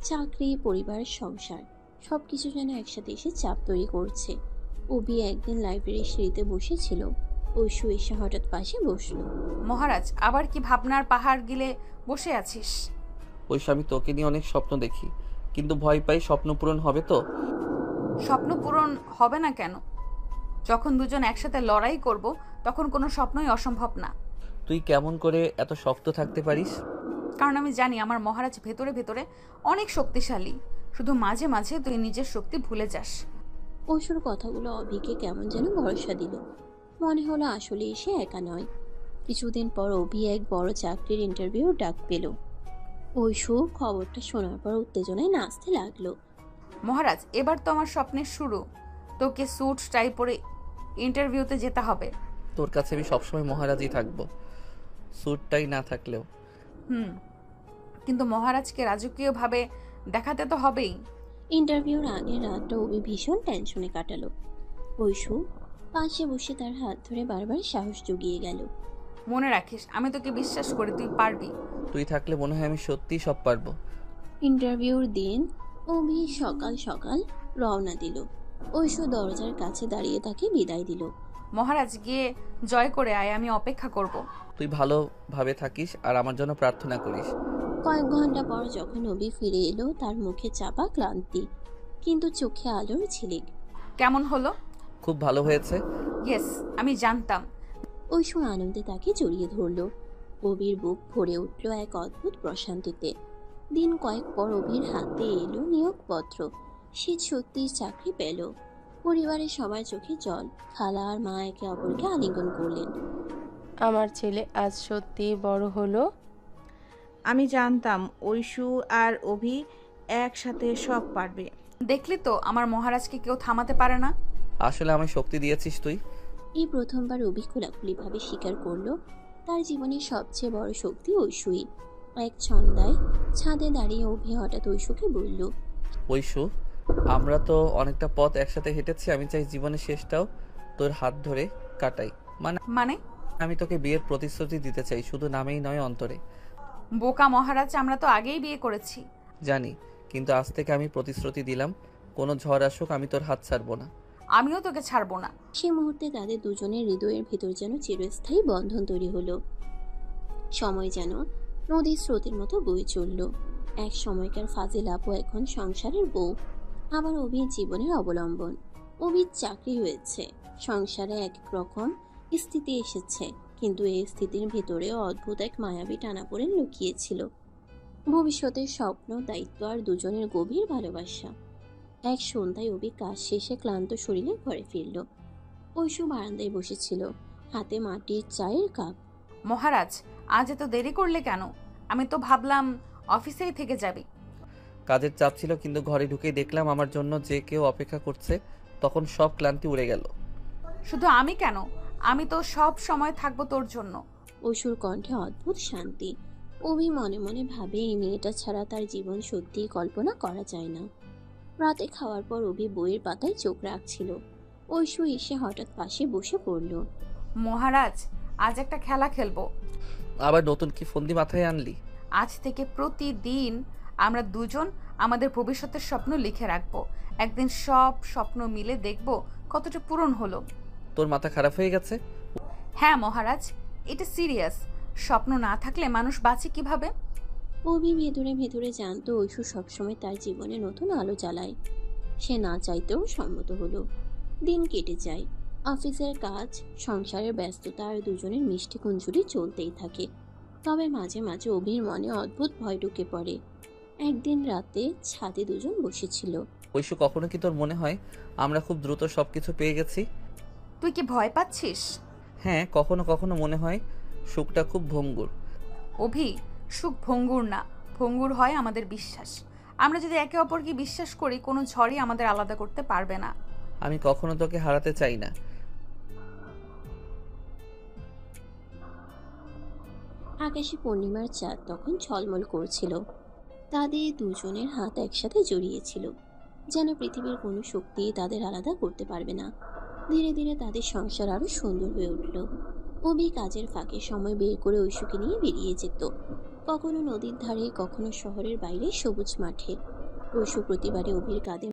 চাকরি, পরিবার, সংসার, সবকিছু যেন একসাথে এসে চাপ তৈরি করছে। অভি একদিন লাইব্রেরির সিঁড়িতে বসেছিল। ঐশু এসে হঠাৎ পাশে বসলো। মহারাজ, আবার কি ভাবনার পাহাড় গিলে বসে আছিস? ঐশু, আমি তোকে নিয়ে অনেক স্বপ্ন দেখি, কিন্তু ভয় পাই স্বপ্ন পূরণ হবে তো। স্বপ্ন পূরণ হবে না কেন? যখন দুজন একসাথে লড়াই করব তখন কোনো স্বপ্নই অসম্ভব না। তুই কেমন করে এত শক্ত থাকতে পারিস? কারণ আমি জানি আমার মহারাজ ভেতরে ভেতরে অনেক শক্তিশালী, শুধু মাঝে মাঝে তুই নিজের শক্তি ভুলে যাস। ঐশুর কথাগুলো অভিকে কেমন যেন ভরসা দিল। মনে হলো আসলে সে একা নয়। কিছুদিন পর অভি এক বড় চাকরির ইন্টারভিউ ডাক পেল। ঐশু খবরটা শোনার পর উত্তেজনায় নাচতে লাগলো। মহারাজ, এবার তো আমার স্বপ্নের শুরু। তোকে স্যুট টাই পরে ইন্টারভিউতে যেতে হবে। তোর কাছে আমি সবসময় মহারাজই থাকবো, স্যুটটাই না থাকলেও। কিন্তু মহারাজকে রাজকীয়ভাবে দেখাতে তো হবেই। ইন্টারভিউর আগের রাতটা অভি ভীষণ টেনশনে কাটালো। ঐশু পাশে বসে তার হাত ধরে বারবার সাহস জুগিয়ে গেল। মনে রাখিস, আমি তোকে বিশ্বাস করি, তুই পারবি। তুই থাকলে মনে হয় আমি সত্যিই সব পারবো। ইন্টারভিউর দিন অভি সকাল সকাল রওনা দিল। ঐশু দরজার কাছে দাঁড়িয়ে তাকে বিদায় দিল। মহারাজ, গিয়ে জয় করে আয়, আমি অপেক্ষা করব। তুই ভালোভাবে থাকিস আর আমার জন্য প্রার্থনা করিস। কয়েক ঘন্টা পর যখন অভি ফিরে এলো, তার মুখে চাপা ক্লান্তি, কিন্তু চোখে আলোর ঝিলিক। কেমন হলো? খুব ভালো হয়েছে। ইয়েস, আমি জানতাম। ঐশু আনন্দে তাকে জড়িয়ে ধরল। অভির বুক ভরে উঠল এক অদ্ভুত প্রশান্তিতে। দিন কয়েক পর অভির হাতে এলো নিয়োগপত্র। সে সত্যিই চাকরি পেল। পরিবারের সবার চোখে জল। খালা আর মা একে অপরকে আলিঙ্গন করলেন। আমার ছেলে আজ সত্যি বড় হলো। আমি জানতাম ঐশু আর অভি একসাথে সব পারবে। দেখলি তো, আমার মহারাজকে কেউ থামাতে পারে না। আসলে আমায় শক্তি দিয়েছিস তুই। এই প্রথমবার অভি খোলাখুলিভাবে স্বীকার করলো তার জীবনের সবচেয়ে বড় শক্তি ঐশুই। এক ছন্দায় ছাদে দাঁড়িয়ে অভি হঠাৎ ঐশুকে বলল, ঐশু, আমরা তো অনেকটা পথ একসাথে হেঁটেছি, আমি চাই জীবনের শেষটাও তোর হাত ধরে কাটাই। মানে? আমি তোকে বিয়ের প্রতিশ্রুতি দিতে চাই, শুধু নামেই নয়, অন্তরে। বোকা মহারাজ, আমরা তো আগেই বিয়ে করেছি। জানি, কিন্তু আজ থেকে আমি প্রতিশ্রুতি দিলাম, কোনো ঝড় আসুক আমি তোর হাত ছাড়বো না। আমিও তোকে ছাড়বো না। সে মুহূর্তে তাদের দুজনের হৃদয়ের ভিতর যেন চিরস্থায়ী বন্ধন তৈরি হলো। সময় যেন নদীর স্রোতের মতো বয়ে চলল। এক সময়কার ফাজিল আপু এখন সংসারের বউ, আবার অভির জীবনের অবলম্বন। অভির চাকরি হয়েছে, সংসারে এক রকম স্থিতি এসেছে, কিন্তু এই স্থিতির ভেতরে অদ্ভুত এক মায়াবী টানাপোড়েন লুকিয়েছিল। ভবিষ্যতের স্বপ্ন, দায়িত্ব আর দুজনের গভীর ভালোবাসা। এক সন্ধ্যায় অভি কাজ শেষে ক্লান্ত শরীরে ঘরে ফিরল। ঐশু বারান্দায় বসেছিল, হাতে মাটির চায়ের কাপ। মহারাজ, আজ এত দেরি করলে কেন? আমি তো ভাবলাম অফিসেই থেকে যাবি। কাজের চাপ ছিল, কিন্তু ঘরে ঢুকেই দেখলাম আমার জন্য যে কেউ অপেক্ষা করছে, তখন সব ক্লান্তি উড়ে গেল। শুধু আমি কেন, আমি তো সব সময় থাকবো তোর জন্য। ঐশুর কণ্ঠে অদ্ভুত শান্তি। অভি মনে মনে ভাবে এই মেয়েটা ছাড়া তার জীবন সত্যিই কল্পনা করা যায় না। রাতে খাওয়ার পর অভি বইয়ের পাতায় চোখ রাখছিল। ঐশু এসে হঠাৎ পাশে বসে পড়ল। মহারাজ, আজ একটা খেলা খেলবো। আবার নতুন কি ফন্দি মাথায় আনলি? আজ থেকে প্রতিদিন আমরা দুজন আমাদের ভবিষ্যতের স্বপ্ন লিখে রাখবো। একদিন সব স্বপ্ন মিলে দেখব কতটা পূরণ হলো। তোর মাথা খারাপ হয়ে গেছে? হ্যাঁ মহারাজ, এটা সিরিয়াস। স্বপ্ন না থাকলে মানুষ বাঁচে কিভাবে? অভি ভেতরে ভেতরে জানতো ঐশু সবসময় তার জীবনে নতুন আলো জ্বালায়। সে না চাইতেও সম্মত হলো। দিন কেটে যায়, অফিসের কাজ, সংসারের ব্যস্ততা আর দুজনের মিষ্টি কুঞ্জুরি চলতেই থাকে। তবে মাঝে মাঝে অভির মনে অদ্ভুত ভয় ঢুকে পড়ে। একদিন রাতে ছাদে দুজন বসেছিল। ঐশু, কখনো কি তোর মনে হয় আমরা খুব দ্রুত সবকিছু পেয়ে গেছি? তুই কি ভয় পাচ্ছিস? হ্যাঁ, কখনো কখনো মনে হয় সুখটা খুব ভঙ্গুর। অভি, সুখ ভঙ্গুর না, ভঙ্গুর হয় আমাদের বিশ্বাস। আমরা যদি একে অপরকে বিশ্বাস করি, কোনো ঝড়ই আমাদের আলাদা করতে পারবে না। আমি কখনো তোকে হারাতে চাই না। আকাশে পূর্ণিমার চাঁদ তখন ঝলমল করছিল। তাদের দুজনের হাত একসাথে জড়িয়েছিল, যেন পৃথিবীর কোনো শক্তি তাদের আলাদা করতে পারবে না। ধীরে ধীরে তাদের সংসার আরো সুন্দর হয়ে উঠল। অভি কাজের ফাঁকে সময় বের করে ঐশুকে নিয়ে বেরিয়ে যেত, কখনো নদীর ধারে, কখনো শহরের বাইরে সবুজ মাঠে। ঐশু প্রতিবারে অভির কাঁধে